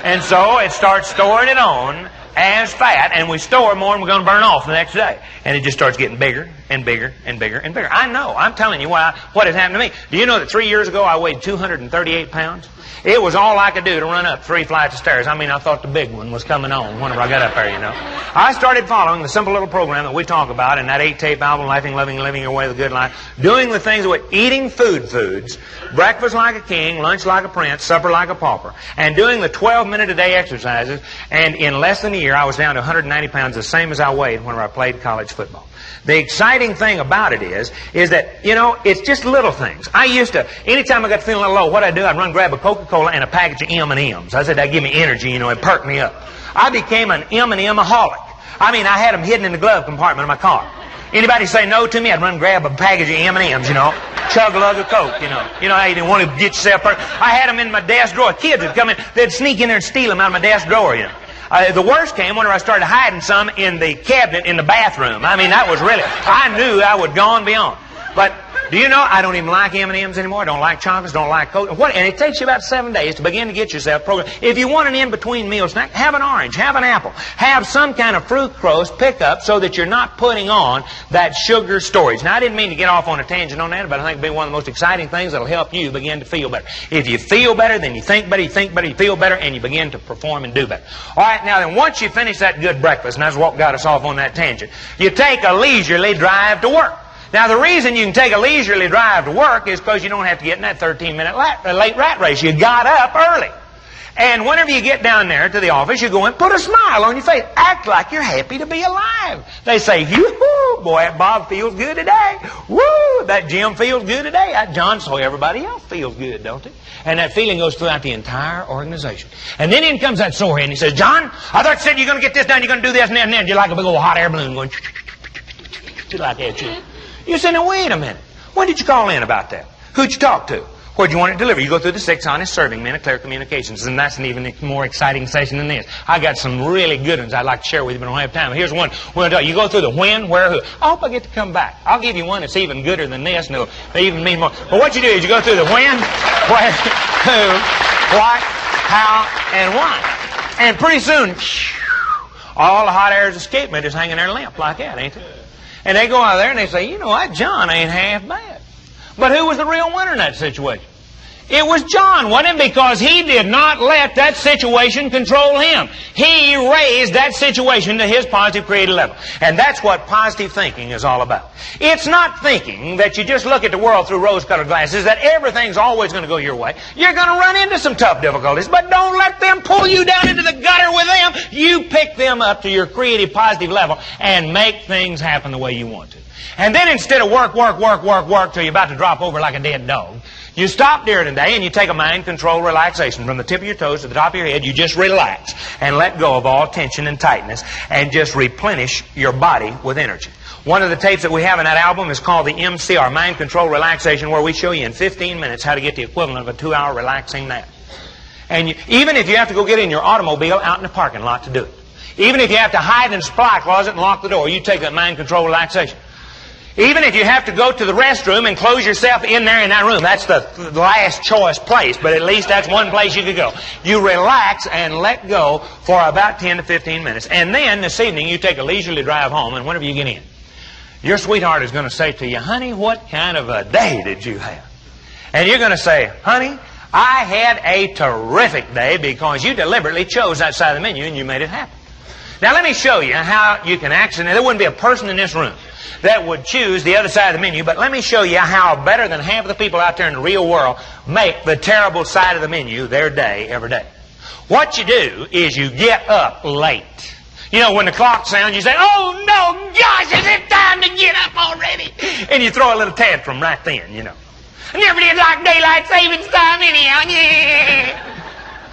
And so it starts storing it on as fat, and we store more than we're going to burn off the next day. And it just starts getting bigger and bigger and bigger and bigger. I know. I'm telling you what has happened to me. Do you know that 3 years ago I weighed 238 pounds? It was all I could do to run up 3 flights of stairs. I mean, I thought the big one was coming on whenever I got up there, you know. I started following the simple little program that we talk about in that 8-tape album, Laughing, Loving, Living Your Way the Good Life, doing the things with eating foods, breakfast like a king, lunch like a prince, supper like a pauper, and doing the 12-minute-a-day exercises, and in less than a year I was down to 190 pounds, the same as I weighed whenever I played college football. The exciting thing about it is that, you know, it's just little things. I used to, anytime I got feeling a little low, what I'd do, I'd run grab a Coca-Cola and a package of M&Ms. I said that'd give me energy, you know, it perked me up. I became an M&M-aholic. I mean, I had them hidden in the glove compartment of my car. Anybody say no to me, I'd run grab a package of M&Ms, you know, chug a lug of Coke, you know. You know how you didn't want to get yourself perked. I had them in my desk drawer. Kids would come in, they'd sneak in there and steal them out of my desk drawer, you know. The worst came whenever I started hiding some in the cabinet in the bathroom. I mean, that was really, I knew I would gone beyond. But do you know, I don't even like M&Ms anymore. I don't like chocolates, don't like Coke. And it takes you about 7 days to begin to get yourself programmed. If you want an in-between meal snack, have an orange, have an apple. Have some kind of fructose pickup so that you're not putting on that sugar storage. Now, I didn't mean to get off on a tangent on that, but I think it'll be one of the most exciting things that'll help you begin to feel better. If you feel better, then you think better, you feel better, and you begin to perform and do better. All right, now then, once you finish that good breakfast, and that's what got us off on that tangent, you take a leisurely drive to work. Now, the reason you can take a leisurely drive to work is because you don't have to get in that 13-minute late rat race. You got up early. And whenever you get down there to the office, you go in, put a smile on your face. Act like you're happy to be alive. They say, yoo-hoo, boy, that Bob feels good today. Woo, that Jim feels good today. That John, so everybody else feels good, don't they? And that feeling goes throughout the entire organization. And then in comes that sore head, and he says, John, I thought you said you're going to get this done, you're going to do this, and then you're like a big old hot air balloon going like that, too. You say, now, wait a minute. When did you call in about that? Who'd you talk to? Where'd you want it delivered? You go through the 6 honest serving men of clear communications, and that's an even more exciting session than this. I got some really good ones I'd like to share with you, but I don't have time. Here's one. You go through the when, where, who. I hope I get to come back. I'll give you one that's even gooder than this, and it'll even mean more. But what you do is you go through the when, where, who, what, how, and why. And pretty soon, all the hot air's escapement is hanging there limp like that, ain't it? And they go out there and they say, you know what, John ain't half bad. But who was the real winner in that situation? It was John, wasn't it? Because he did not let that situation control him. He raised that situation to his positive creative level. And that's what positive thinking is all about. It's not thinking that you just look at the world through rose-colored glasses, that everything's always going to go your way. You're going to run into some tough difficulties, but don't let them pull you down into the gutter with them. You pick them up to your creative positive level and make things happen the way you want to. And then instead of work till you're about to drop over like a dead dog, you stop during the day and you take a mind control relaxation. From the tip of your toes to the top of your head, you just relax and let go of all tension and tightness and just replenish your body with energy. One of the tapes that we have in that album is called the MCR, Mind Control Relaxation, where we show you in 15 minutes how to get the equivalent of a 2-hour relaxing nap. And even if you have to go get in your automobile out in the parking lot to do it, even if you have to hide in a supply closet and lock the door, you take that mind control relaxation. Even if you have to go to the restroom and close yourself in there in that room, that's the last choice place, but at least that's one place you could go. You relax and let go for about 10 to 15 minutes. And then this evening you take a leisurely drive home, and whenever you get in, your sweetheart is going to say to you, honey, what kind of a day did you have? And you're going to say, honey, I had a terrific day because you deliberately chose that side of the menu and you made it happen. Now let me show you how you can actually, there wouldn't be a person in this room that would choose the other side of the menu, but let me show you how better than half of the people out there in the real world make the terrible side of the menu their day every day. What you do is you get up late. You know, when the clock sounds, you say, oh no, gosh, is it time to get up already? And you throw a little tantrum right then, you know. I never did like daylight savings time anyhow, yeah.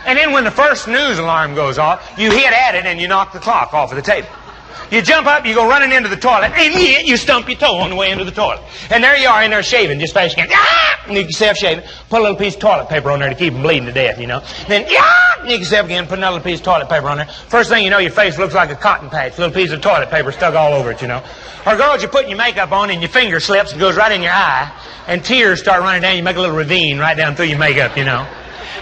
And then when the first news alarm goes off, you hit at it and you knock the clock off of the table. You jump up, you go running into the toilet, and you stump your toe on the way into the toilet. And there you are in there shaving, just fast as you can. And you get yourself shaving. Put a little piece of toilet paper on there to keep them bleeding to death, you know. Then, you yourself again, put another piece of toilet paper on there. First thing you know, your face looks like a cotton patch. A little piece of toilet paper stuck all over it, you know. Or girls, you're putting your makeup on and your finger slips and goes right in your eye, and tears start running down. You make a little ravine right down through your makeup, you know.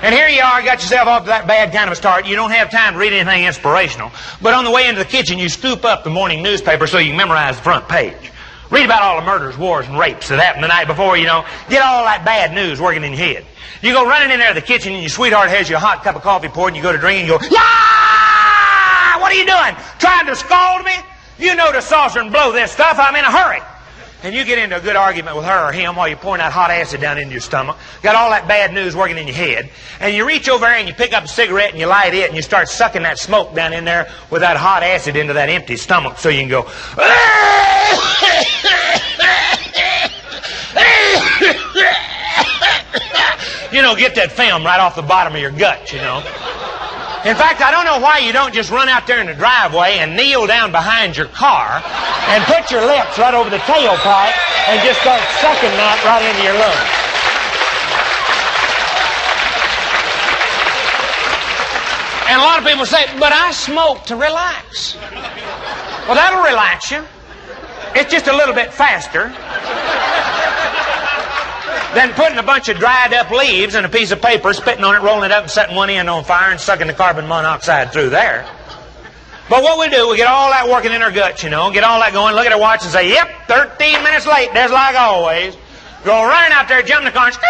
And here you are, got yourself off to that bad kind of a start. You don't have time to read anything inspirational. But on the way into the kitchen, you scoop up the morning newspaper so you can memorize the front page. Read about all the murders, wars, and rapes that happened the night before, you know. Get all that bad news working in your head. You go running in there to the kitchen and your sweetheart has you a hot cup of coffee poured and you go to drink and you go, yeah! What are you doing? Trying to scold me? You know to saucer and blow this stuff. I'm in a hurry. And you get into a good argument with her or him while you're pouring that hot acid down into your stomach. Got all that bad news working in your head. And you reach over there and you pick up a cigarette and you light it and you start sucking that smoke down in there with that hot acid into that empty stomach so you can go, you know, get that film right off the bottom of your gut, you know. In fact, I don't know why you don't just run out there in the driveway and kneel down behind your car and put your lips right over the tailpipe and just start sucking that right into your lungs. And a lot of people say, but I smoke to relax. Well, that'll relax you. It's just a little bit faster than putting a bunch of dried up leaves and a piece of paper, spitting on it, rolling it up and setting one end on fire and sucking the carbon monoxide through there. But what we do, we get all that working in our guts, you know, get all that going, look at our watch and say, yep, 13 minutes late, just like always. Go running out there, jump in the car and screech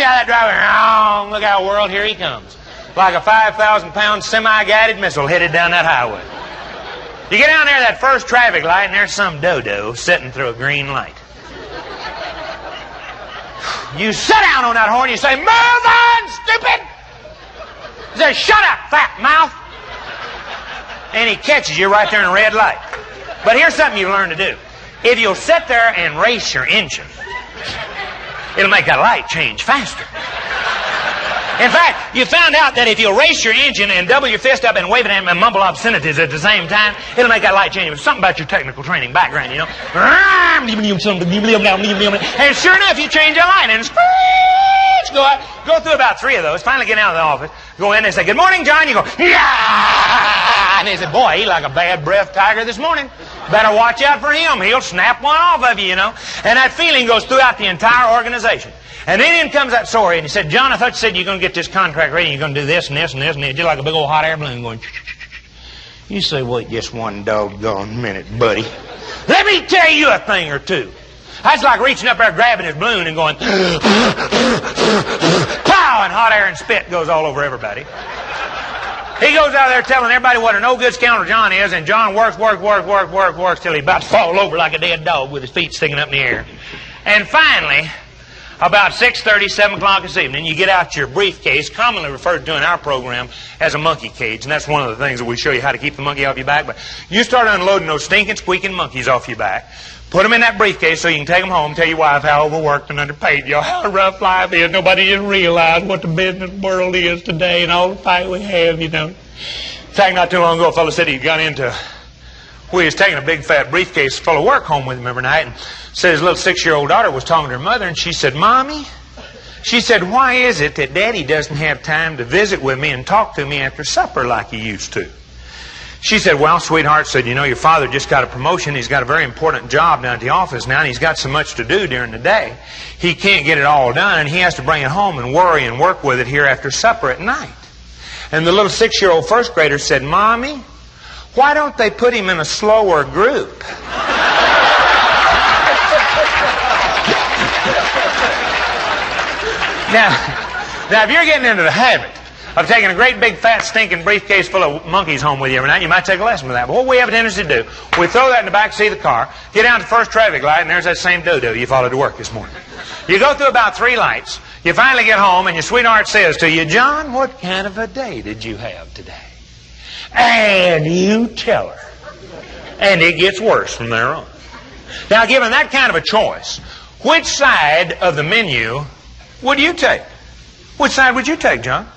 out that driver. Oh, look out, world, here he comes. Like a 5,000-pound semi-guided missile headed down that highway. You get down there at that first traffic light and there's some dodo sitting through a green light. You sit down on that horn, you say, move on, stupid! He says, shut up, fat mouth! And he catches you right there in a red light. But here's something you've learned to do. If you'll sit there and race your engine, it'll make that light change faster. In fact, you found out that if you'll race your engine and double your fist up and wave it and mumble obscenities at the same time, it'll make that light change. It's something about your technical training background, you know. And sure enough, you change the light and screech, go through about 3 of those, finally get out of the office, go in and say, good morning, John. You go, yeah! And they say, boy, he like a bad breath tiger this morning. Better watch out for him. He'll snap one off of you, you know. And that feeling goes throughout the entire organization. And then in comes that story, and he said, John, I thought you said you're going to get this contract ready, and you're going to do this and this and this, and it's just like a big old hot air balloon going, you say, wait just one doggone minute, buddy. Let me tell you a thing or two. That's like reaching up there, grabbing his balloon and going, pow, and hot air and spit goes all over everybody. He goes out there telling everybody what a no-good scoundrel John is, and John works till he's about to fall over like a dead dog with his feet sticking up in the air. And finally, About 6:30, 7 o'clock this evening, you get out your briefcase, commonly referred to in our program as a monkey cage, and that's one of the things that we show you how to keep the monkey off your back. But you start unloading those stinking, squeaking monkeys off your back. Put them in that briefcase so you can take them home, tell your wife how overworked and underpaid you are, how rough life is. Nobody just realized what the business world is today and all the fight we have, you know. In fact, not too long ago, a fellow said he got into, well, he was taking a big fat briefcase full of work home with him every night, and said his little 6-year-old daughter was talking to her mother, and she said, Mommy, she said, why is it that Daddy doesn't have time to visit with me and talk to me after supper like he used to? She said, well, sweetheart, said, you know, your father just got a promotion. He's got a very important job down at the office now, and he's got so much to do during the day. He can't get it all done, and he has to bring it home and worry and work with it here after supper at night. And the little 6-year-old first grader said, Mommy, why don't they put him in a slower group? Now, if you're getting into the habit of taking a great big fat stinking briefcase full of monkeys home with you every night, you might take a lesson from that. But what we have a tendency to do, we throw that in the back seat of the car, get down to the first traffic light, and there's that same dodo you followed to work this morning. You go through about 3 lights, you finally get home, and your sweetheart says to you, John, what kind of a day did you have today? And you tell her. And it gets worse from there on. Now, given that kind of a choice, which side of the menu would you take? Which side would you take, John?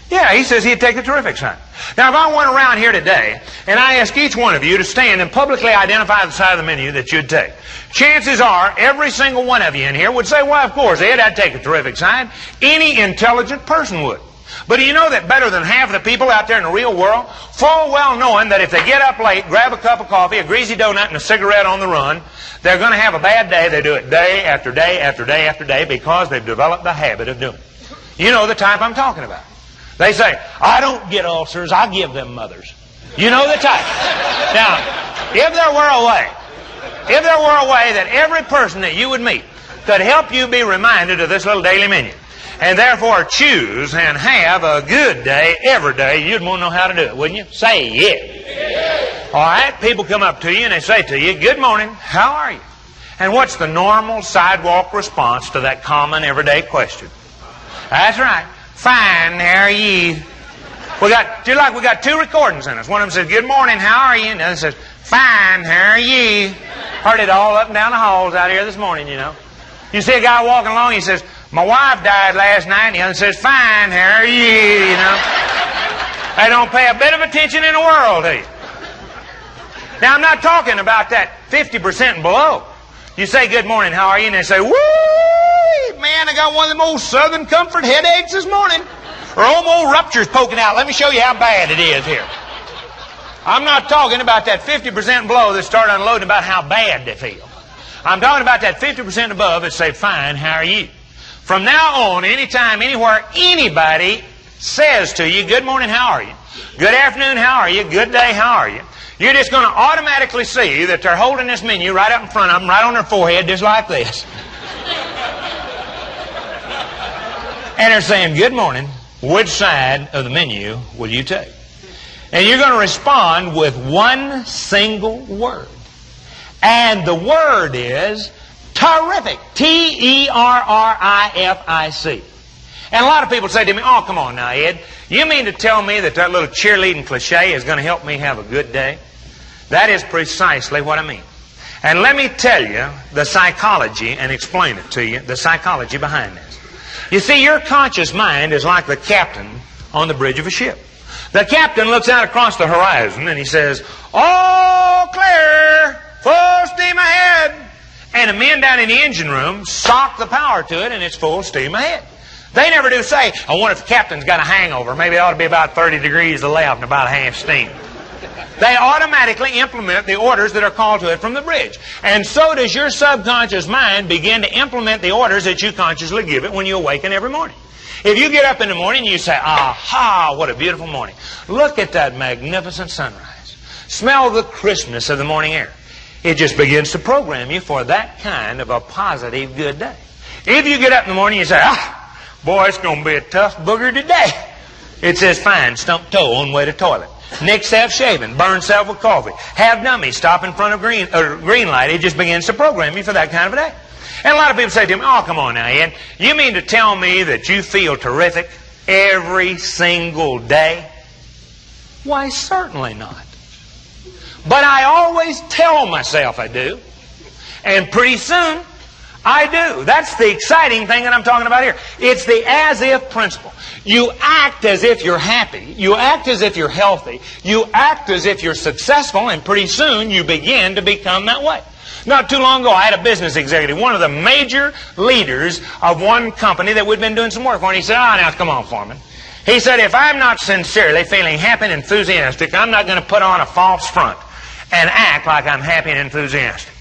Yeah, he says he'd take the terrific side. Now, if I went around here today and I asked each one of you to stand and publicly identify the side of the menu that you'd take, chances are every single one of you in here would say, well, of course, Ed, I'd take the terrific side. Any intelligent person would. But do you know that better than half of the people out there in the real world, full well knowing that if they get up late, grab a cup of coffee, a greasy donut, and a cigarette on the run, they're going to have a bad day. They do it day after day after day after day because they've developed the habit of doing it. You know the type I'm talking about. They say, I don't get ulcers, I give them mothers. You know the type. Now, if there were a way that every person that you would meet could help you be reminded of this little daily menu, and therefore choose and have a good day every day, you'd want to know how to do it, wouldn't you? Say yeah. All right, people come up to you and they say to you, good morning, how are you? And what's the normal sidewalk response to that common everyday question? That's right. Fine, how are you? We got 2 recordings in us. One of them says, good morning, how are you? And the other says, fine, how are you? Heard it all up and down the halls out here this morning, you know. You see a guy walking along, he says, my wife died last night, and the other says, fine, how are you? You know. They don't pay a bit of attention in the world to you. Now, I'm not talking about that 50% and below. You say, good morning, how are you? And they say, woo, man, I got one of them old Southern Comfort headaches this morning. Or old ruptures poking out. Let me show you how bad it is here. I'm not talking about that 50% below that start unloading about how bad they feel. I'm talking about that 50% above that say, fine, how are you? From now on, anytime, anywhere, anybody says to you, good morning, how are you? Good afternoon, how are you? Good day, how are you? You're just going to automatically see that they're holding this menu right up in front of them, right on their forehead, just like this. And they're saying, good morning, which side of the menu will you take? And you're going to respond with one single word. And the word is terrific. Terrific. And a lot of people say to me, oh, come on now, Ed. You mean to tell me that little cheerleading cliche is going to help me have a good day? That is precisely what I mean. And let me tell you the psychology and explain it to you, the psychology behind this. You see, your conscious mind is like the captain on the bridge of a ship. The captain looks out across the horizon and he says, all clear, full steam ahead. And the men down in the engine room sock the power to it and it's full steam ahead. They never do say, I wonder if the captain's got a hangover. Maybe it ought to be about 30 degrees left and about half steam. They automatically implement the orders that are called to it from the bridge. And so does your subconscious mind begin to implement the orders that you consciously give it when you awaken every morning. If you get up in the morning and you say, aha, what a beautiful morning. Look at that magnificent sunrise. Smell the crispness of the morning air. It just begins to program you for that kind of a positive good day. If you get up in the morning and you say, boy, it's going to be a tough booger today. It says, fine, stump toe on way to toilet. Nick self-shaving, burn self with coffee. Have dummies, stop in front of green light. It just begins to program you for that kind of a day. And a lot of people say to me, oh, come on now, Ed. You mean to tell me that you feel terrific every single day? Why, certainly not. But I always tell myself I do. And pretty soon, I do. That's the exciting thing that I'm talking about here. It's the as-if principle. You act as if you're happy. You act as if you're healthy. You act as if you're successful, and pretty soon you begin to become that way. Not too long ago, I had a business executive, one of the major leaders of one company that we'd been doing some work for, and he said, now come on, Foreman. He said, if I'm not sincerely feeling happy and enthusiastic, I'm not going to put on a false front and act like I'm happy and enthusiastic.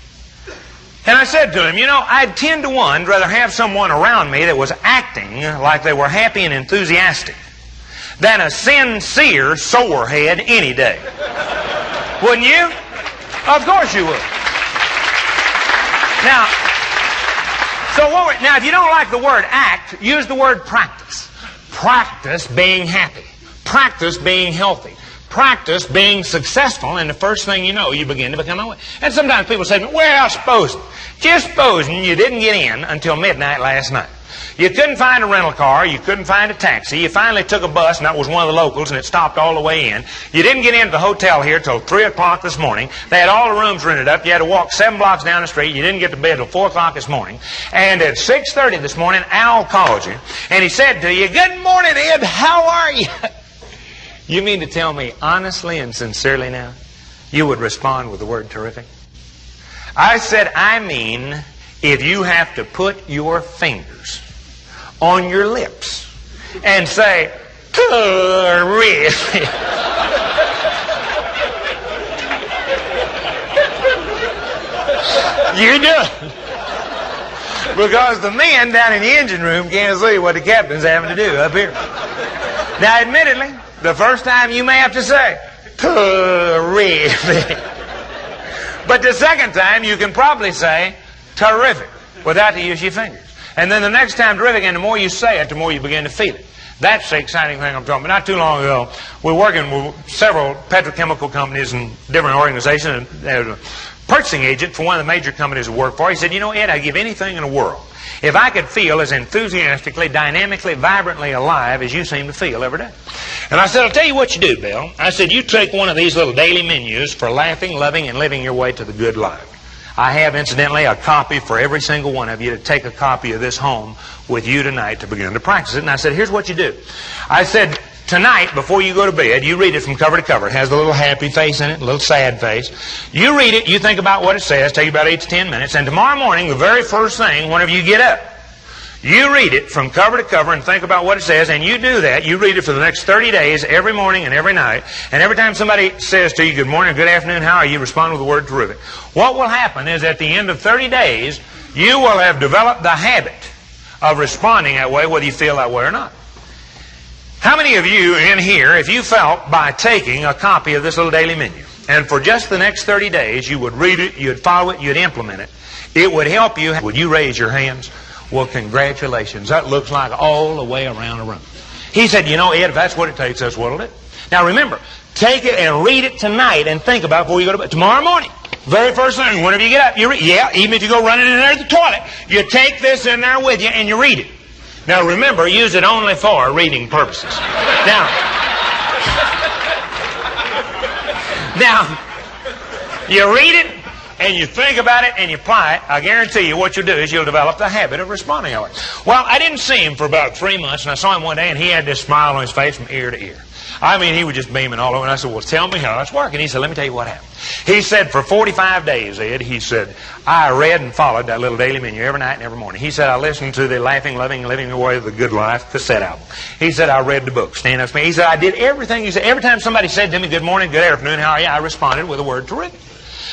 And I said to him, I'd 10 to 1 rather have someone around me that was acting like they were happy and enthusiastic than a sincere sorehead any day. Wouldn't you? Of course you would. Now, if you don't like the word act, use the word practice. Practice being happy. Practice being healthy. Practice being successful, and the first thing you know, you begin to become aware. And sometimes people say, well, just supposing you didn't get in until midnight last night. You couldn't find a rental car. You couldn't find a taxi. You finally took a bus, and that was one of the locals, and it stopped all the way in. You didn't get into the hotel here till 3 o'clock this morning. They had all the rooms rented up. You had to walk 7 blocks down the street. You didn't get to bed till 4 o'clock this morning. And at 6:30 this morning, Al called you, and he said to you, good morning, Ed. How are you? You mean to tell me honestly and sincerely now, you would respond with the word terrific? I said, I mean, if you have to put your fingers on your lips and say, terrific. You do it. Because the men down in the engine room can't see what the captain's having to do up here. Now, admittedly, the first time you may have to say, terrific. But the second time you can probably say, terrific, without the use of your fingers. And then the next time, terrific, and the more you say it, the more you begin to feel it. That's the exciting thing I'm talking about. Not too long ago, we were working with several petrochemical companies and different organizations. And there was a purchasing agent for one of the major companies I work for. He said, Ed, I'd give anything in the world if I could feel as enthusiastically, dynamically, vibrantly alive as you seem to feel every day. And I said, I'll tell you what you do, Bill. I said, you take one of these little daily menus for laughing, loving, and living your way to the good life. I have, incidentally, a copy for every single one of you to take a copy of this home with you tonight to begin to practice it. And I said, here's what you do. I said, tonight, before you go to bed, you read it from cover to cover. It has a little happy face in it, a little sad face. You read it, you think about what it says, take about 8 to 10 minutes, and tomorrow morning, the very first thing, whenever you get up, you read it from cover to cover and think about what it says, and you do that. You read it for the next 30 days, every morning and every night. And every time somebody says to you, good morning, good afternoon, how are you, respond with the word terrific. What will happen is at the end of 30 days, you will have developed the habit of responding that way, whether you feel that way or not. How many of you in here, if you felt by taking a copy of this little daily menu, and for just the next 30 days, you would read it, you'd follow it, you'd implement it, it would help you. Would you raise your hands? Well, congratulations. That looks like all the way around the room. He said, Ed, if that's what it takes, that's what it'll do. Now remember, take it and read it tonight and think about it before you go to bed. Tomorrow morning, very first thing, whenever you get up, you read. Yeah, even if you go running in there to the toilet, you take this in there with you and you read it. Now remember, use it only for reading purposes. Now, you read it, and you think about it, and you apply it. I guarantee you what you'll do is you'll develop the habit of responding that way. Well, I didn't see him for about 3 months, and I saw him one day, and he had this smile on his face from ear to ear. I mean, he was just beaming all over, and I said, well, tell me how that's working. He said, let me tell you what happened. He said, for 45 days, Ed, he said, I read and followed that little daily menu every night and every morning. He said, I listened to the Laughing, Loving, Living Your Way to the Good Life cassette album. He said, I read the book, Stand Up to Me. He said, I did everything you said. Every time somebody said to me, good morning, good afternoon, how are you? I responded with the word terrific.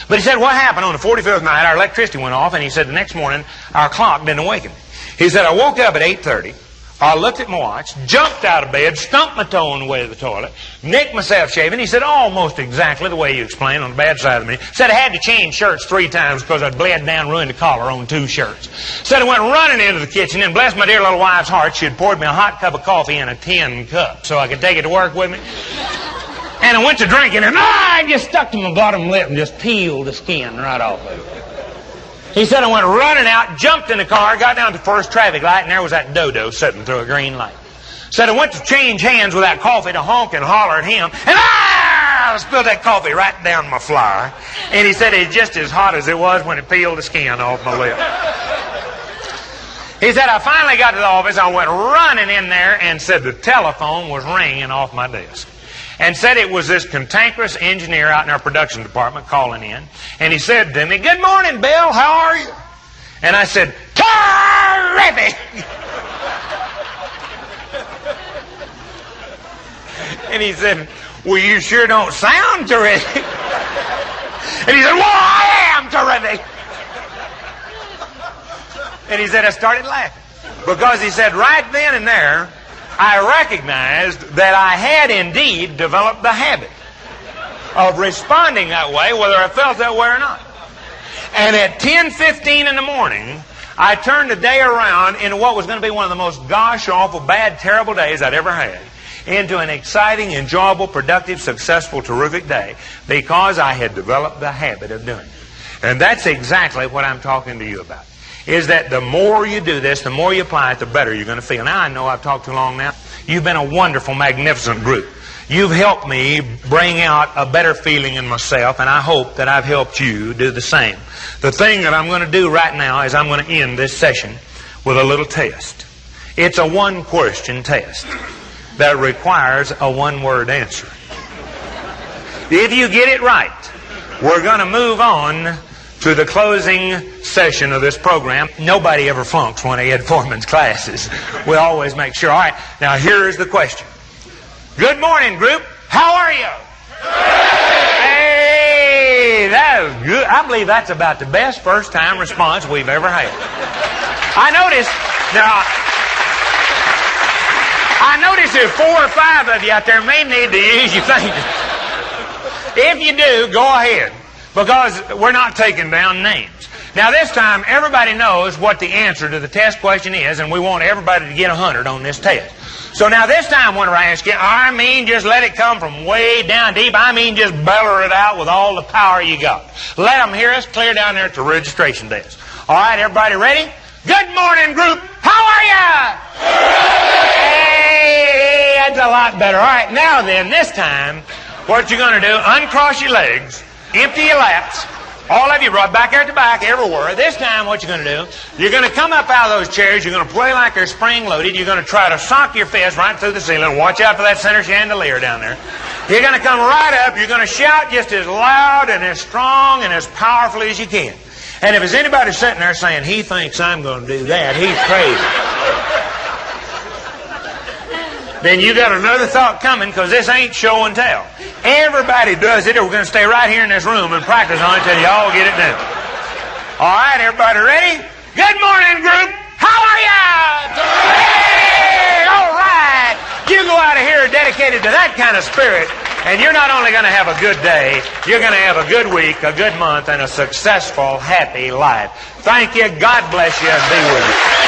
But he said, what happened on the 45th night, our electricity went off, and he said, the next morning, our clock didn't awaken. He said, I woke up at 8:30. I looked at my watch, jumped out of bed, stumped my toe on the way to the toilet, nicked myself shaving. He said, almost exactly the way you explained on the bad side of me. Said I had to change shirts 3 times because I'd bled down, ruined the collar on 2 shirts. Said I went running into the kitchen, and bless my dear little wife's heart, she had poured me a hot cup of coffee in a tin cup so I could take it to work with me. And I went to drinking, and I just stuck to my bottom lip and just peeled the skin right off of it. He said, I went running out, jumped in the car, got down to the first traffic light, and there was that dodo sitting through a green light. Said, I went to change hands with that coffee to honk and holler at him, and I spilled that coffee right down my flyer. And he said, it's just as hot as it was when it peeled the skin off my lip. He said, I finally got to the office, I went running in there, and said the telephone was ringing off my desk. And said it was this cantankerous engineer out in our production department calling in. And he said to me, good morning, Bill, how are you? And I said, terrific! And he said, well, you sure don't sound terrific. And he said, well, I am terrific. And he said, I started laughing. Because he said, right then and there, I recognized that I had indeed developed the habit of responding that way, whether I felt that way or not. And at 10:15 in the morning, I turned the day around into what was going to be one of the most gosh-awful, bad, terrible days I'd ever had into an exciting, enjoyable, productive, successful, terrific day because I had developed the habit of doing it. And that's exactly what I'm talking to you about. Is that the more you do this, the more you apply it, the better you're going to feel. Now, I know I've talked too long now. You've been a wonderful, magnificent group. You've helped me bring out a better feeling in myself, and I hope that I've helped you do the same. The thing that I'm going to do right now is I'm going to end this session with a little test. It's a one-question test that requires a one-word answer. If you get it right, we're going to move on to the closing session of this program. Nobody ever flunks one of Ed Foreman's classes. We always make sure. All right, now here's the question. Good morning, group. How are you? Hey, that was good. I believe that's about the best first-time response we've ever had. I notice there's 4 or 5 of you out there may need to use your fingers. If you do, go ahead. Because we're not taking down names. Now this time, everybody knows what the answer to the test question is, and we want everybody to get 100 on this test. So now this time, when I ask you, I mean just let it come from way down deep. I mean just bellow it out with all the power you got. Let them hear us clear down there at the registration desk. All right, everybody ready? Good morning, group. How are ya? Hey, that's a lot better. All right, now then, this time, what you're going to do, uncross your legs, empty your laps. All of you, right back there at the back, everywhere. This time, what you're going to do, you're going to come up out of those chairs. You're going to play like they're spring-loaded. You're going to try to sock your fist right through the ceiling. Watch out for that center chandelier down there. You're going to come right up. You're going to shout just as loud and as strong and as powerfully as you can. And if there's anybody sitting there saying, he thinks I'm going to do that, he's crazy. Then you got another thought coming, because this ain't show and tell. Everybody does it, or we're going to stay right here in this room and practice on it until you all get it done. All right, everybody ready? Good morning, group. How are ya? Hey, all right. You go out of here dedicated to that kind of spirit, and you're not only going to have a good day, you're going to have a good week, a good month, and a successful, happy life. Thank you. God bless you, and be with you.